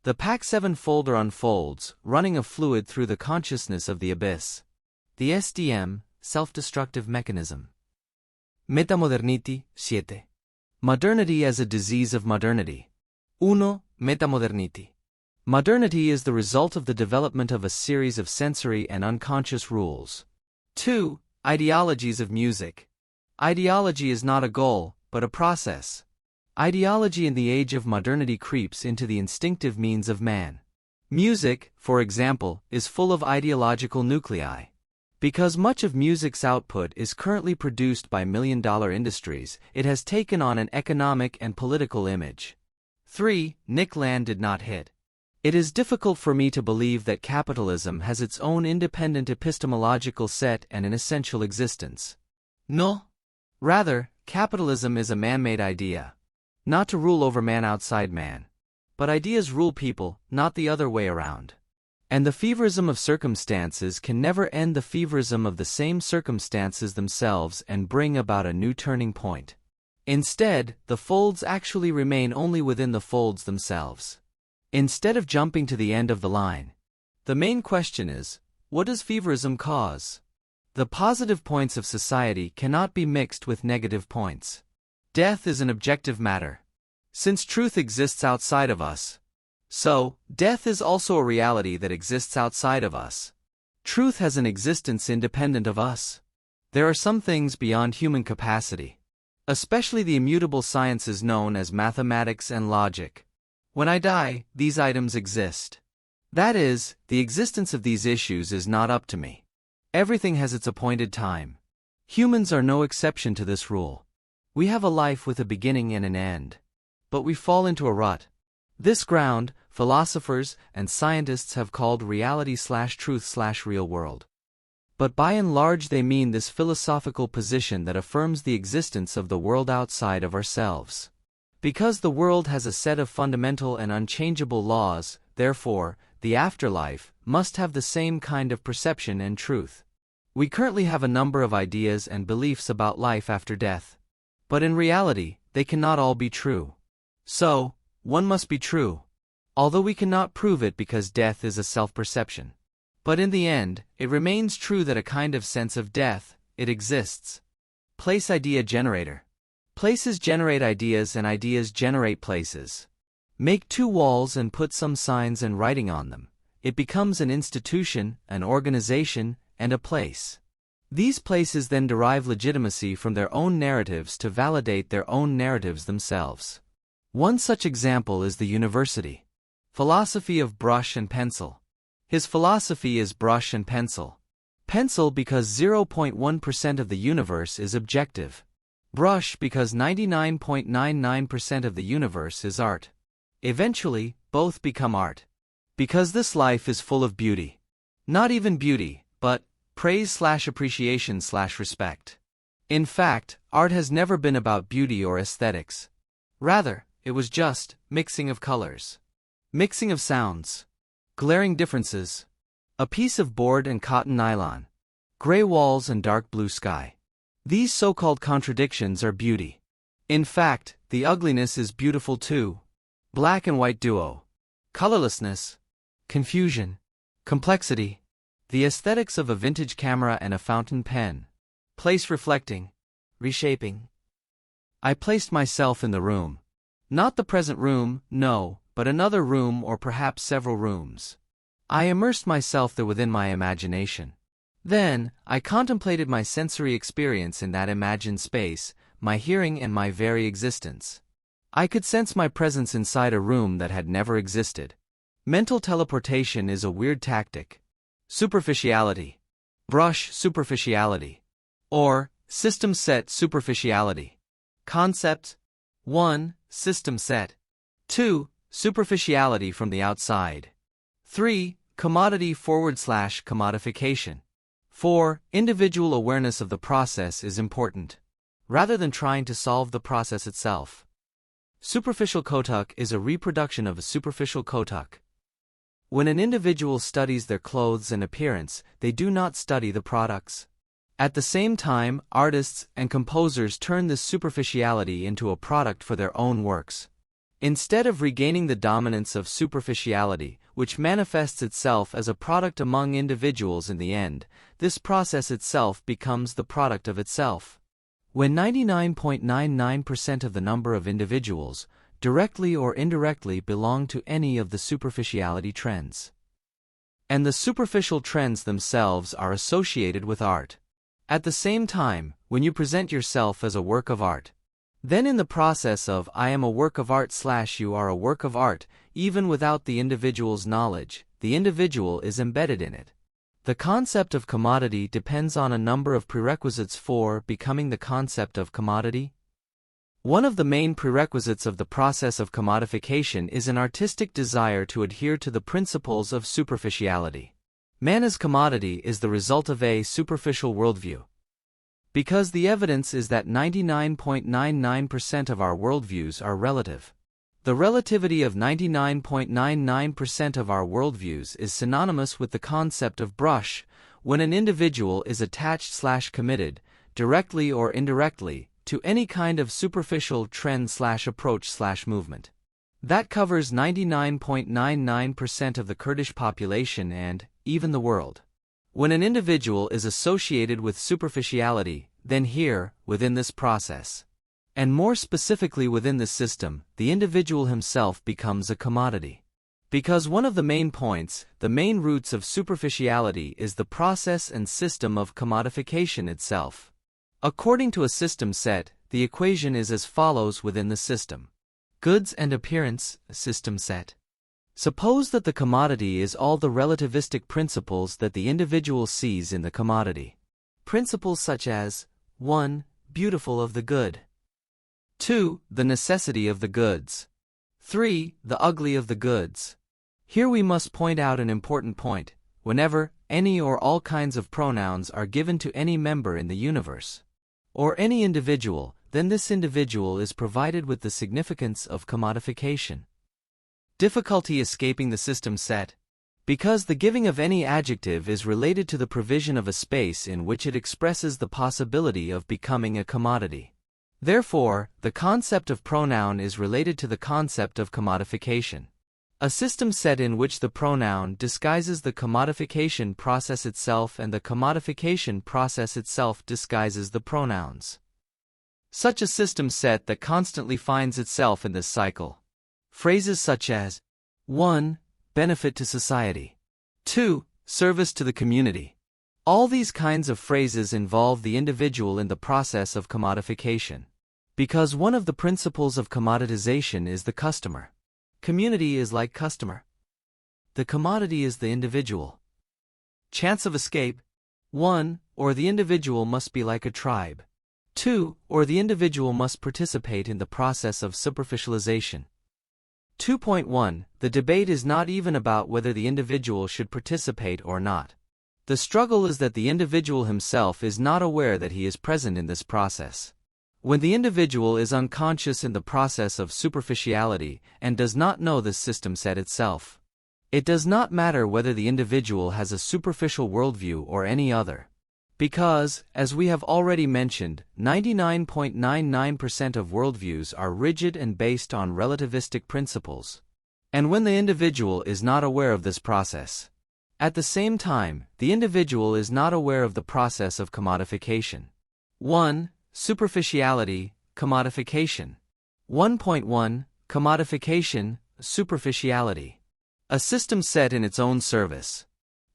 Speaker 1: The Pac-7 folder unfolds, running a fluid through the consciousness of the abyss. The SDM, self-destructive mechanism. Metamodernity, 7. Modernity as a disease of modernity. 1. Metamodernity. Modernity is the result of the development of a series of sensory and unconscious rules. 2. Ideologies of music. Ideology is not a goal, but a process. Ideology in the age of modernity creeps into the instinctive means of man. Music, for example, is full of ideological nuclei. Because much of music's output is currently produced by million-dollar industries, it has taken on an economic and political image. 3. Nick Land did not hit. It is difficult for me to believe that capitalism has its own independent epistemological set and an essential existence. No. Rather, capitalism is a man-made idea. Not to rule over man outside man. But ideas rule people, not the other way around. And the feverism of circumstances can never end the feverism of the same circumstances themselves and bring about a new turning point. Instead, the folds actually remain only within the folds themselves. Instead of jumping to the end of the line. The main question is, what does feverism cause? The positive points of society cannot be mixed with negative points. Death is an objective matter. Since truth exists outside of us, so, death is also a reality that exists outside of us. Truth has an existence independent of us. There are some things beyond human capacity. Especially the immutable sciences known as mathematics and logic. When I die, these items exist. That is, the existence of these issues is not up to me. Everything has its appointed time. Humans are no exception to this rule. We have a life with a beginning and an end. But we fall into a rut. This ground, philosophers and scientists have called reality/truth/real world. But by and large they mean this philosophical position that affirms the existence of the world outside of ourselves. Because the world has a set of fundamental and unchangeable laws, therefore, the afterlife must have the same kind of perception and truth. We currently have a number of ideas and beliefs about life after death. But in reality, they cannot all be true. So, one must be true. Although we cannot prove it because death is a self-perception. But in the end, it remains true that a kind of sense of death, it exists. Place idea generator. Places generate ideas and ideas generate places. Make two walls and put some signs and writing on them. It becomes an institution, an organization, and a place. These places then derive legitimacy from their own narratives to validate their own narratives themselves. One such example is the university. Philosophy of brush and pencil. His philosophy is brush and pencil. Pencil because 0.1% of the universe is objective. Brush because 99.99% of the universe is art. Eventually, both become art. Because this life is full of beauty. Not even beauty, but praise/appreciation/respect. In fact, art has never been about beauty or aesthetics. Rather, it was just mixing of colors. Mixing of sounds. Glaring differences. A piece of board and cotton nylon. Gray walls and dark blue sky. These so-called contradictions are beauty. In fact, the ugliness is beautiful too. Black and white duo. Colorlessness. Confusion. Complexity. The aesthetics of a vintage camera and a fountain pen. Place reflecting. Reshaping. I placed myself in the room. Not the present room, no, but another room or perhaps several rooms. I immersed myself there within my imagination. Then, I contemplated my sensory experience in that imagined space, my hearing and my very existence. I could sense my presence inside a room that had never existed. Mental teleportation is a weird tactic. Superficiality. Brush superficiality. Or, system set superficiality. Concept 1. System set. 2. Superficiality from the outside. 3. Commodity/commodification. 4. Individual awareness of the process is important, rather than trying to solve the process itself. Superficial Kotuk is a reproduction of a superficial Kotuk. When an individual studies their clothes and appearance, they do not study the products. At the same time, artists and composers turn this superficiality into a product for their own works. Instead of regaining the dominance of superficiality, which manifests itself as a product among individuals in the end, this process itself becomes the product of itself. When 99.99% of the number of individuals, directly or indirectly, belong to any of the superficiality trends. And the superficial trends themselves are associated with art. At the same time, when you present yourself as a work of art, then in the process of I am a work of art / you are a work of art, even without the individual's knowledge, the individual is embedded in it. The concept of commodity depends on a number of prerequisites for becoming the concept of commodity. One of the main prerequisites of the process of commodification is an artistic desire to adhere to the principles of superficiality. Man as commodity is the result of a superficial worldview. Because the evidence is that 99.99% of our worldviews are relative. The relativity of 99.99% of our worldviews is synonymous with the concept of brush, when an individual is attached/committed, directly or indirectly, to any kind of superficial trend/approach/movement. That covers 99.99% of the Kurdish population and, even the world. When an individual is associated with superficiality, then here, within this process, and more specifically within this system, the individual himself becomes a commodity. Because one of the main points, the main roots of superficiality is the process and system of commodification itself. According to a system set, the equation is as follows within the system. Goods and appearance, system set. Suppose that the commodity is all the relativistic principles that the individual sees in the commodity. Principles such as 1. Beautiful of the good. 2. The necessity of the goods. 3. The ugly of the goods. Here we must point out an important point. Whenever any or all kinds of pronouns are given to any member in the universe, or any individual, then this individual is provided with the significance of commodification. Difficulty escaping the system set. Because the giving of any adjective is related to the provision of a space in which it expresses the possibility of becoming a commodity. Therefore, the concept of pronoun is related to the concept of commodification. A system set in which the pronoun disguises the commodification process itself and the commodification process itself disguises the pronouns. Such a system set that constantly finds itself in this cycle. Phrases such as 1. Benefit to society. 2. Service to the community. All these kinds of phrases involve the individual in the process of commodification. Because one of the principles of commoditization is the customer. Community is like customer. The commodity is the individual. Chance of escape. 1. Or the individual must be like a tribe. 2. Or the individual must participate in the process of superficialization. 2.1. The debate is not even about whether the individual should participate or not. The struggle is that the individual himself is not aware that he is present in this process. When the individual is unconscious in the process of superficiality and does not know this system set itself, it does not matter whether the individual has a superficial worldview or any other. Because, as we have already mentioned, 99.99% of worldviews are rigid and based on relativistic principles. And when the individual is not aware of this process, at the same time, the individual is not aware of the process of commodification. 1. Superficiality, commodification. 1.1. Commodification, superficiality. A system set in its own service.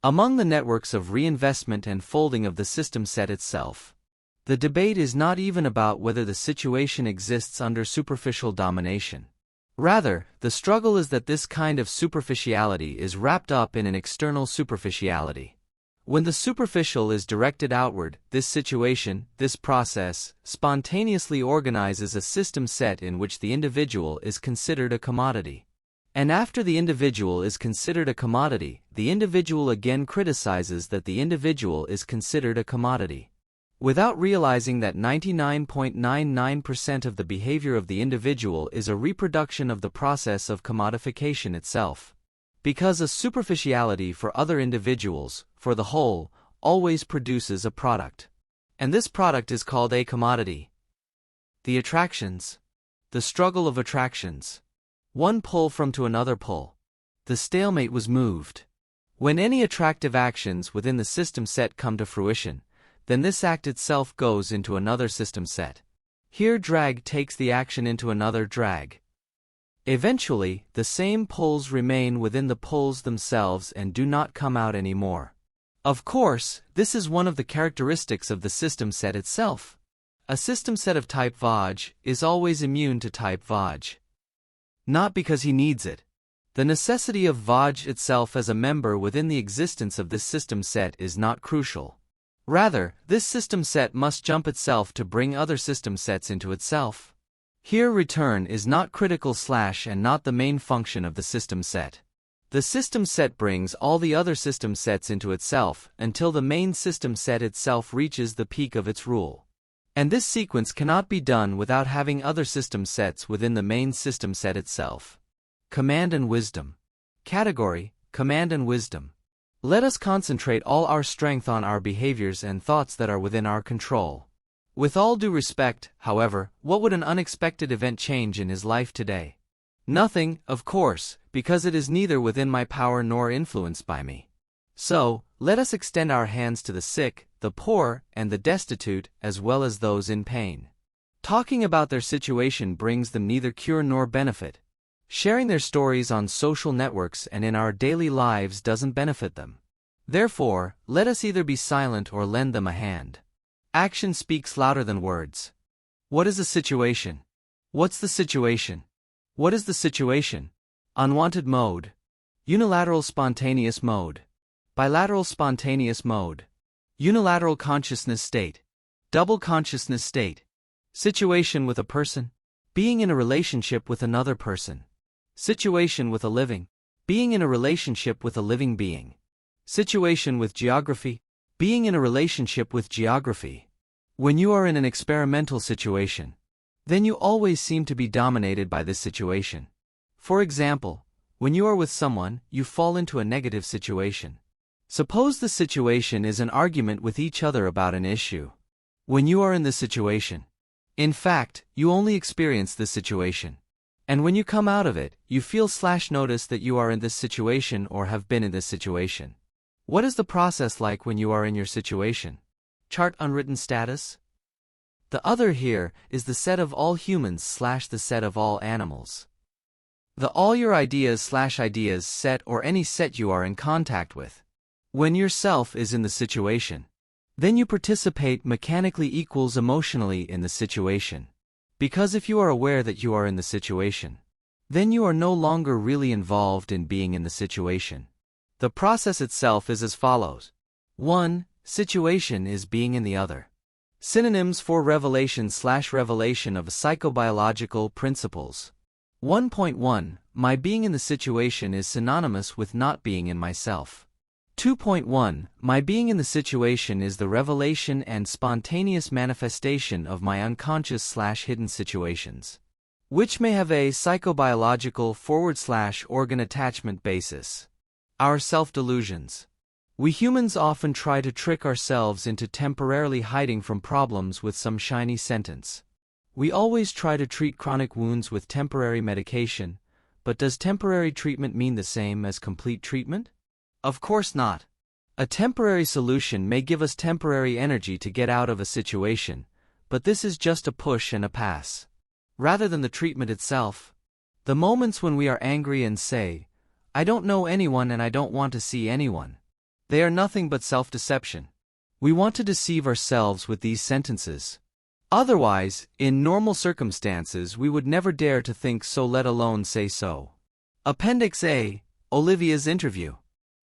Speaker 1: Among the networks of reinvestment and folding of the system set itself, the debate is not even about whether the situation exists under superficial domination. Rather, the struggle is that this kind of superficiality is wrapped up in an external superficiality. When the superficial is directed outward, this situation, this process, spontaneously organizes a system set in which the individual is considered a commodity. And after the individual is considered a commodity, the individual again criticizes that the individual is considered a commodity. Without realizing that 99.99% of the behavior of the individual is a reproduction of the process of commodification itself. Because a superficiality for other individuals, for the whole, always produces a product. And this product is called a commodity. The attractions. The struggle of attractions. One pull from to another pull. The stalemate was moved. When any attractive actions within the system set come to fruition, then this act itself goes into another system set. Here drag takes the action into another drag. Eventually, the same pulls remain within the pulls themselves and do not come out anymore. Of course, this is one of the characteristics of the system set itself. A system set of type Vaj is always immune to type Vaj. Not because he needs it. The necessity of Vaj itself as a member within the existence of this system set is not crucial. Rather, this system set must jump itself to bring other system sets into itself. Here return is not critical / and not the main function of the system set. The system set brings all the other system sets into itself until the main system set itself reaches the peak of its rule. And this sequence cannot be done without having other system sets within the main system set itself. Command and wisdom. Category: command and wisdom. Let us concentrate all our strength on our behaviors and thoughts that are within our control. With all due respect, however, what would an unexpected event change in his life today? Nothing, of course, because it is neither within my power nor influenced by me. So, let us extend our hands to the sick, the poor, and the destitute, as well as those in pain. Talking about their situation brings them neither cure nor benefit. Sharing their stories on social networks and in our daily lives doesn't benefit them. Therefore, let us either be silent or lend them a hand. Action speaks louder than words. What is the situation? What's the situation? What is the situation? Unwanted mode. Unilateral spontaneous mode. Bilateral spontaneous mode. Unilateral consciousness state. Double consciousness state. Situation with a person. Being in a relationship with another person. Situation with a living. Being in a relationship with a living being. Situation with geography. Being in a relationship with geography. When you are in an experimental situation, then you always seem to be dominated by this situation. For example, when you are with someone, you fall into a negative situation. Suppose the situation is an argument with each other about an issue. When you are in this situation, in fact, you only experience this situation. And when you come out of it, you feel/notice that you are in this situation or have been in this situation. What is the process like when you are in your situation? Chart unwritten status. The other here is the set of all humans/the set of all animals. The all your ideas/ideas set or any set you are in contact with. When yourself is in the situation, then you participate mechanically equals emotionally in the situation. Because if you are aware that you are in the situation, then you are no longer really involved in being in the situation. The process itself is as follows. 1. Situation is being in the other. Synonyms for revelation/revelation of psychobiological principles. 1.1. My being in the situation is synonymous with not being in myself. 2.1. My being in the situation is the revelation and spontaneous manifestation of my unconscious/hidden situations, which may have a psychobiological /organ attachment basis. Our self-delusions. We humans often try to trick ourselves into temporarily hiding from problems with some shiny sentence. We always try to treat chronic wounds with temporary medication, but does temporary treatment mean the same as complete treatment? Of course not. A temporary solution may give us temporary energy to get out of a situation, but this is just a push and a pass. Rather than the treatment itself. The moments when we are angry and say, I don't know anyone and I don't want to see anyone. They are nothing but self-deception. We want to deceive ourselves with these sentences. Otherwise, in normal circumstances we would never dare to think so, let alone say so. Appendix A. Olivia's interview.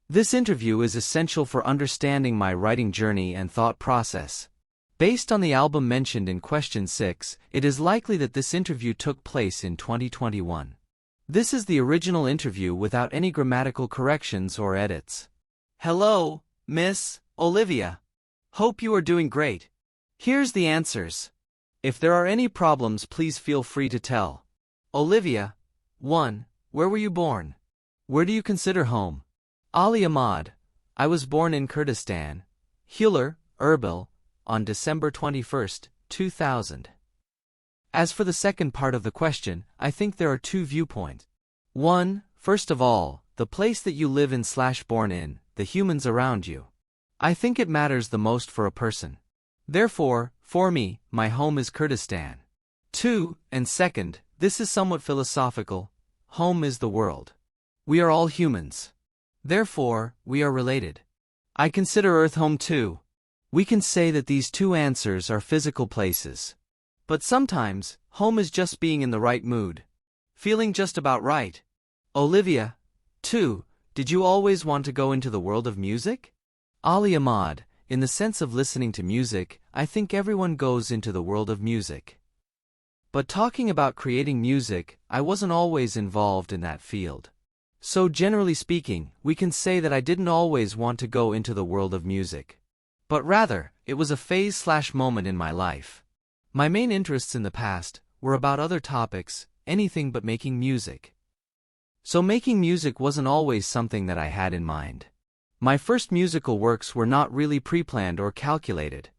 Speaker 1: This interview is essential for understanding my writing journey and thought process. Based on the album mentioned in question 6, it is likely that this interview took place in 2021. This is the original interview without any grammatical corrections or edits. Hello, Miss Olivia. Hope you are doing great. Here's the answers. If there are any problems, please feel free to tell. Olivia. 1. Where were you born? Where do you consider home? Ali Ahmad. I was born in Kurdistan, Huller, Erbil, on December 21, 2000. As for the second part of the question, I think there are two viewpoints. 1. First of all, the place that you live in/born in, the humans around you. I think it matters the most for a person. Therefore, for me, my home is Kurdistan. 2. And second, this is somewhat philosophical, home is the world. We are all humans. Therefore, we are related. I consider Earth home too. We can say that these two answers are physical places. But sometimes, home is just being in the right mood. Feeling just about right. Olivia. 2. Did you always want to go into the world of music? Ali Ahmad. In the sense of listening to music, I think everyone goes into the world of music. But talking about creating music, I wasn't always involved in that field. So generally speaking, we can say that I didn't always want to go into the world of music. But rather, it was a phase/moment in my life. My main interests in the past were about other topics, anything but making music. So making music wasn't always something that I had in mind. My first musical works were not really pre-planned or calculated.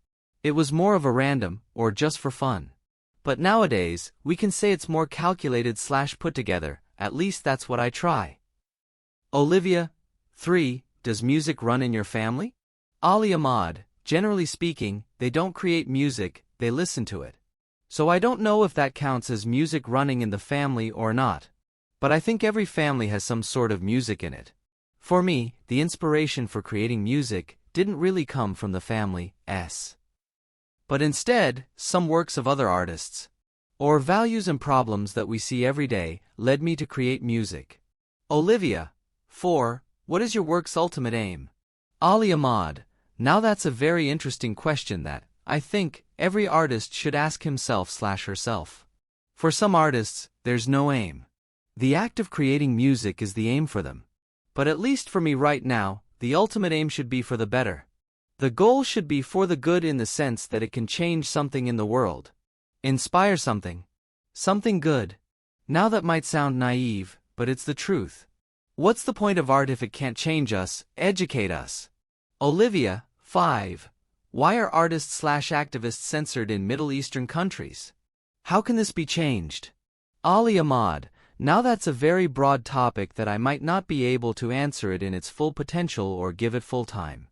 Speaker 1: It was more of a random, or just for fun. But nowadays, we can say it's more calculated / put together, at least that's what I try. Olivia, 3, does music run in your family? Ali Ahmad, generally speaking, they don't create music, they listen to it. So I don't know if that counts as music running in the family or not. But I think every family has some sort of music in it. For me, the inspiration for creating music didn't really come from the family's. But instead, some works of other artists, or values and problems that we see every day, led me to create music. Olivia, 4, what is your work's ultimate aim? Ali Ahmad, now that's a very interesting question that, I think, every artist should ask himself / herself. For some artists, there's no aim. The act of creating music is the aim for them. But at least for me right now, the ultimate aim should be for the better. The goal should be for the good in the sense that it can change something in the world. Inspire something. Something good. Now that might sound naive, but it's the truth. What's the point of art if it can't change us, educate us? Olivia, 5. Why are artists / activists censored in Middle Eastern countries? How can this be changed? Ali Ahmad, now that's a very broad topic that I might not be able to answer it in its full potential or give it full time.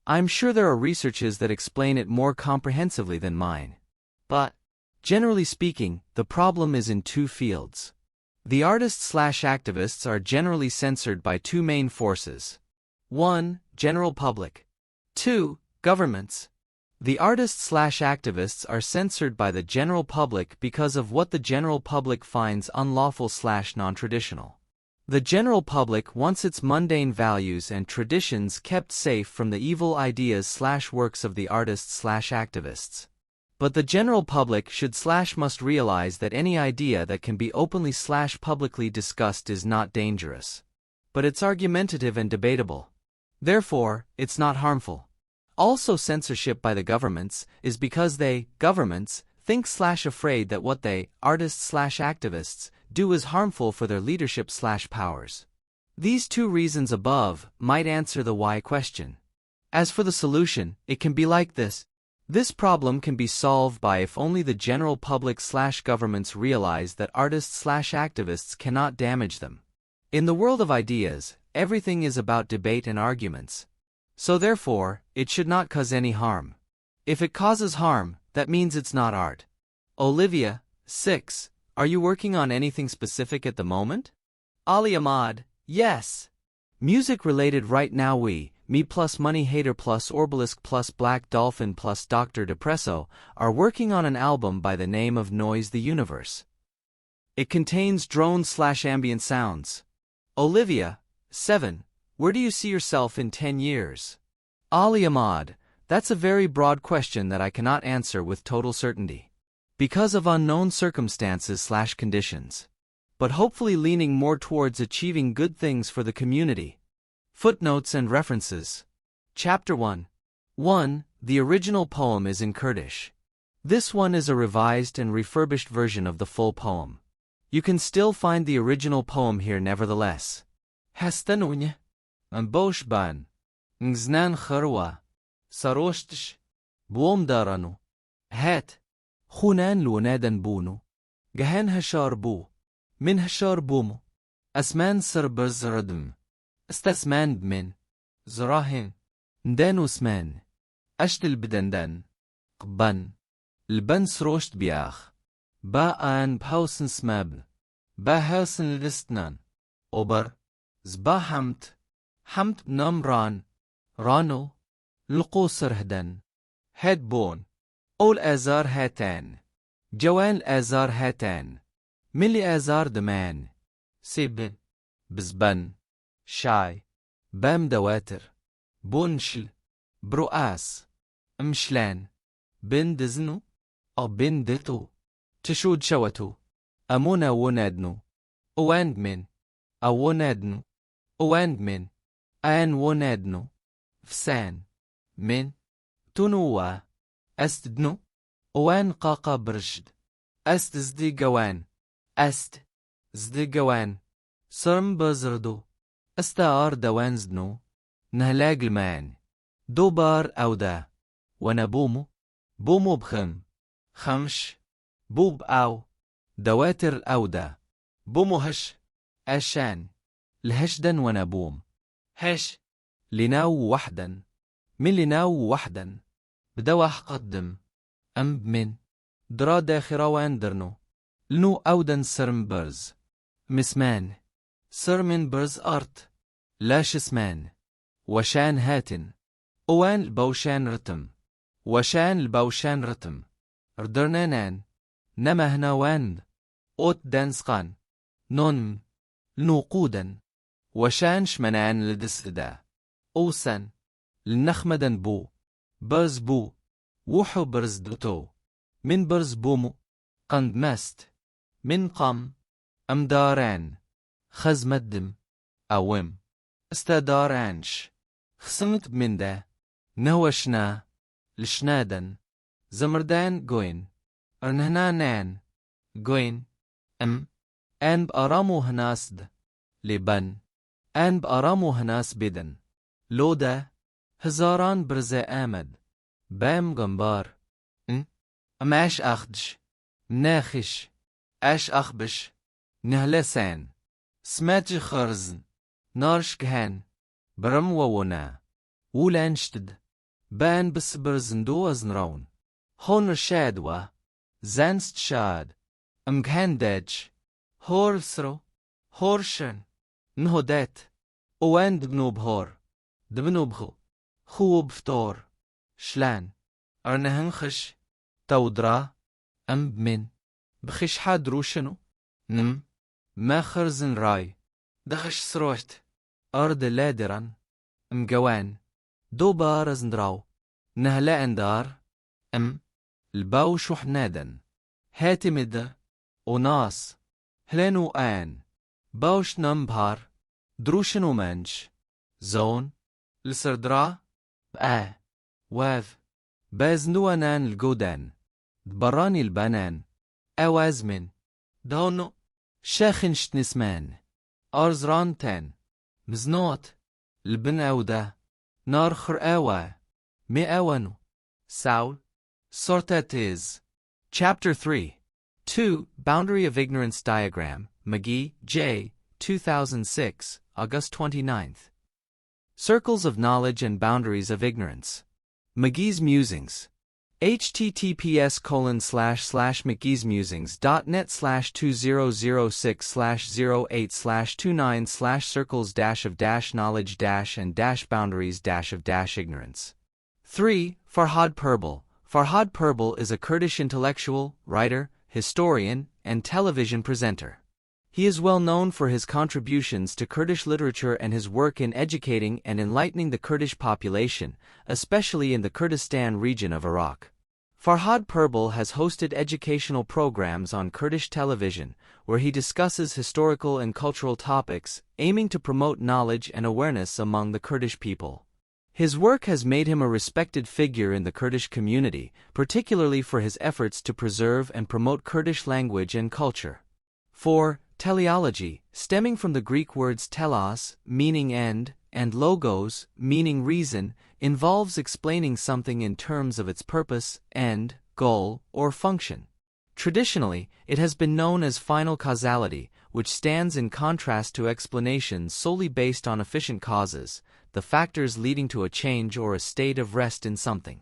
Speaker 1: I'm sure there are researches that explain it more comprehensively than mine. But, generally speaking, the problem is in two fields. The artists / activists are generally censored by two main forces. 1. General public. 2. Governments. The artists / activists are censored by the general public because of what the general public finds unlawful / non-traditional. The general public wants its mundane values and traditions kept safe from the evil ideas / works of the artists / activists. But the general public should / must realize that any idea that can be openly / publicly discussed is not dangerous. But it's argumentative and debatable. Therefore, it's not harmful. Also, censorship by the governments is because they, governments, think / afraid that what they, artists / activists, do is harmful for their leadership / powers. These two reasons above might answer the why question. As for the solution, it can be like this. This problem can be solved by if only the general public / governments realize that artists / activists cannot damage them. In the world of ideas, everything is about debate and arguments. So therefore, it should not cause any harm. If it causes harm, that means it's not art. Olivia, 6. Are you working on anything specific at the moment? Ali Ahmad, yes. Music related right now me plus Money Hater plus Orbalisk plus Black Dolphin plus Dr. Depresso are working on an album by the name of Noise the Universe. It contains drone / ambient sounds. Olivia, 7. Where do you see yourself in 10 years? Ali Ahmad, that's a very broad question that I cannot answer with total certainty. Because of unknown circumstances / conditions. But hopefully leaning more towards achieving good things for the community. Footnotes and references. Chapter 1. 1. The original poem is in Kurdish. This one is a revised and refurbished version of the full poem. You can still find the original poem here nevertheless. Hastanunye. Bosh ban. Ngznan kharwa. Saroshtsh. Buom daranu. Het. خونان لونادن بونو جهان هشار بو من هشار بومو أسمان سربز ردم استسمان بمن زراهن ندانو سمان أشتل بدندن قبن البن سروشت بياخ با آن بحوسن سمابن با هاسن لستنان أوبر زبا حمت بنام رانو لقو سرهدن هاد بون أول آزار هاتان جوان الآزار هاتان ملي آزار دمان سيبن بزبن شاي بام دواتر بونشل برؤاس مشلان بن دزنو أو بن دتو تشود شوتو أمونا ونادنو أواند من أو ونادنو أواند من آن ونادنو فسان من تنوى أستدنو Oan qaqa brshd. Est zdi gawan. Est. Zdi gawan. Srm bazrdo. Estar dawan zdno. Nahlag lman. Dobar أودا. ونبومو. بومو بخم. خمش. بوب أو. دواتر أودا. بومو هش. أشان. لهشدا ونبوم. هش. لناو وحدا. من لناو وحدا. بدوح قدم. أم من. درا داخراوان درنو. لنو أودن سرم برز. مسمان. سرمن برز أرت. لاش اسمان. وشان هاتن. أوان البوشان رتم. وشان البوشان رتم. ردرنانان. نما هنا وان. أوت دانسقان. نون. نوقودا. وشان شمنان لدسدا. أوسن. لنخمدن بو. برز بو. وحو برز دوتو. من برز بومو. قند مست. من قم. أمداران. خزمدم. أوم. استدارانش. خسمت من دا. نوشنا. لشنادن. زمردان جوين. أرنهنانان. جوين. أن بأرامو هناسد. لبن. أن بأرامو هناس بدن. لودا. هزاران برزة آمد. بام غنبار. أماش أخدش. ناخش. أش أخبش. نهلسان. سماتش خرزن. نارش كهان. برم وونا. ولانشتد. بان بسبر زندو أزنرون. هون شادوا. زانست شاد. كهان داج. هورسرو. هورشن. نهودات. اوان دبنو بهور. دبنو بخو. خوب فتور. شلان. أرنهنخش. تودرا. بمن. بخش حاد روشنو. ما خرزن راي. دخش سروشت. أرد لادران. جوان. دوبار ازندراو. نهلا اندار. الباو شحنادن. هاتمد. وناس. هلانو آن. باوش نمبهار. دروشنو منش. زون. لسردرا. بآ. واف. بازنوانان الجودان. دبراني البنان. أوازمن. دونو. شاخنشت نسمان. أرزران تان. مزنوت. البن أودا. نار خرآوا. مئوانو. ساول. Sortatiz. Chapter 3. 2. Boundary of Ignorance Diagram. McGee, J. 2006, August 29th. Circles of Knowledge and Boundaries of Ignorance. McGee's Musings. https://mcgeesmusings.net/2006/08/knowledge-and-boundaries-of-ignorance. 3. Farhad Purble. Farhad Purble is a Kurdish intellectual, writer, historian, and television presenter. He is well known for his contributions to Kurdish literature and his work in educating and enlightening the Kurdish population, especially in the Kurdistan region of Iraq. Farhad Purble has hosted educational programs on Kurdish television, where he discusses historical and cultural topics, aiming to promote knowledge and awareness among the Kurdish people. His work has made him a respected figure in the Kurdish community, particularly for his efforts to preserve and promote Kurdish language and culture. 4. Teleology, stemming from the Greek words telos, meaning end, and logos, meaning reason, involves explaining something in terms of its purpose, end, goal, or function. Traditionally, it has been known as final causality, which stands in contrast to explanations solely based on efficient causes, the factors leading to a change or a state of rest in something.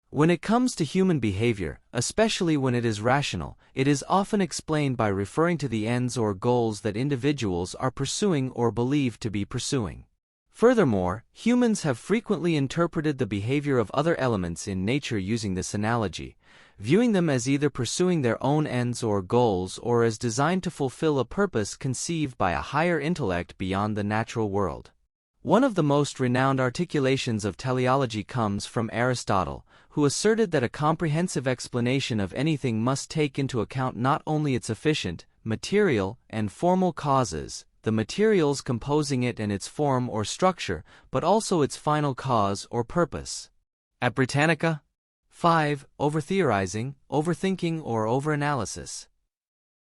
Speaker 1: When it comes to human behavior, especially when it is rational, it is often explained by referring to the ends or goals that individuals are pursuing or believed to be pursuing. Furthermore, humans have frequently interpreted the behavior of other elements in nature using this analogy, viewing them as either pursuing their own ends or goals or as designed to fulfill a purpose conceived by a higher intellect beyond the natural world. One of the most renowned articulations of teleology comes from Aristotle, who asserted that a comprehensive explanation of anything must take into account not only its efficient, material, and formal causes, the materials composing it and its form or structure, but also its final cause or purpose. At Britannica, 5. Overtheorizing, overthinking or overanalysis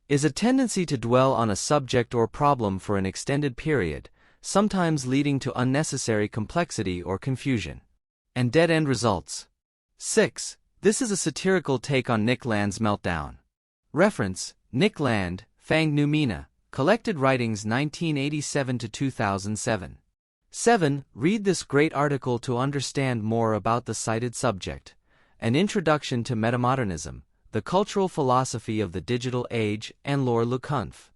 Speaker 1: is a tendency to dwell on a subject or problem for an extended period, sometimes leading to unnecessary complexity or confusion, and dead-end results. 6. This is a satirical take on Nick Land's meltdown. Reference: Nick Land, Fang Numina, Collected Writings 1987 to 2007. 7. Read this great article to understand more about the cited subject. An Introduction to Metamodernism, the Cultural Philosophy of the Digital Age, and Laure LeCunff.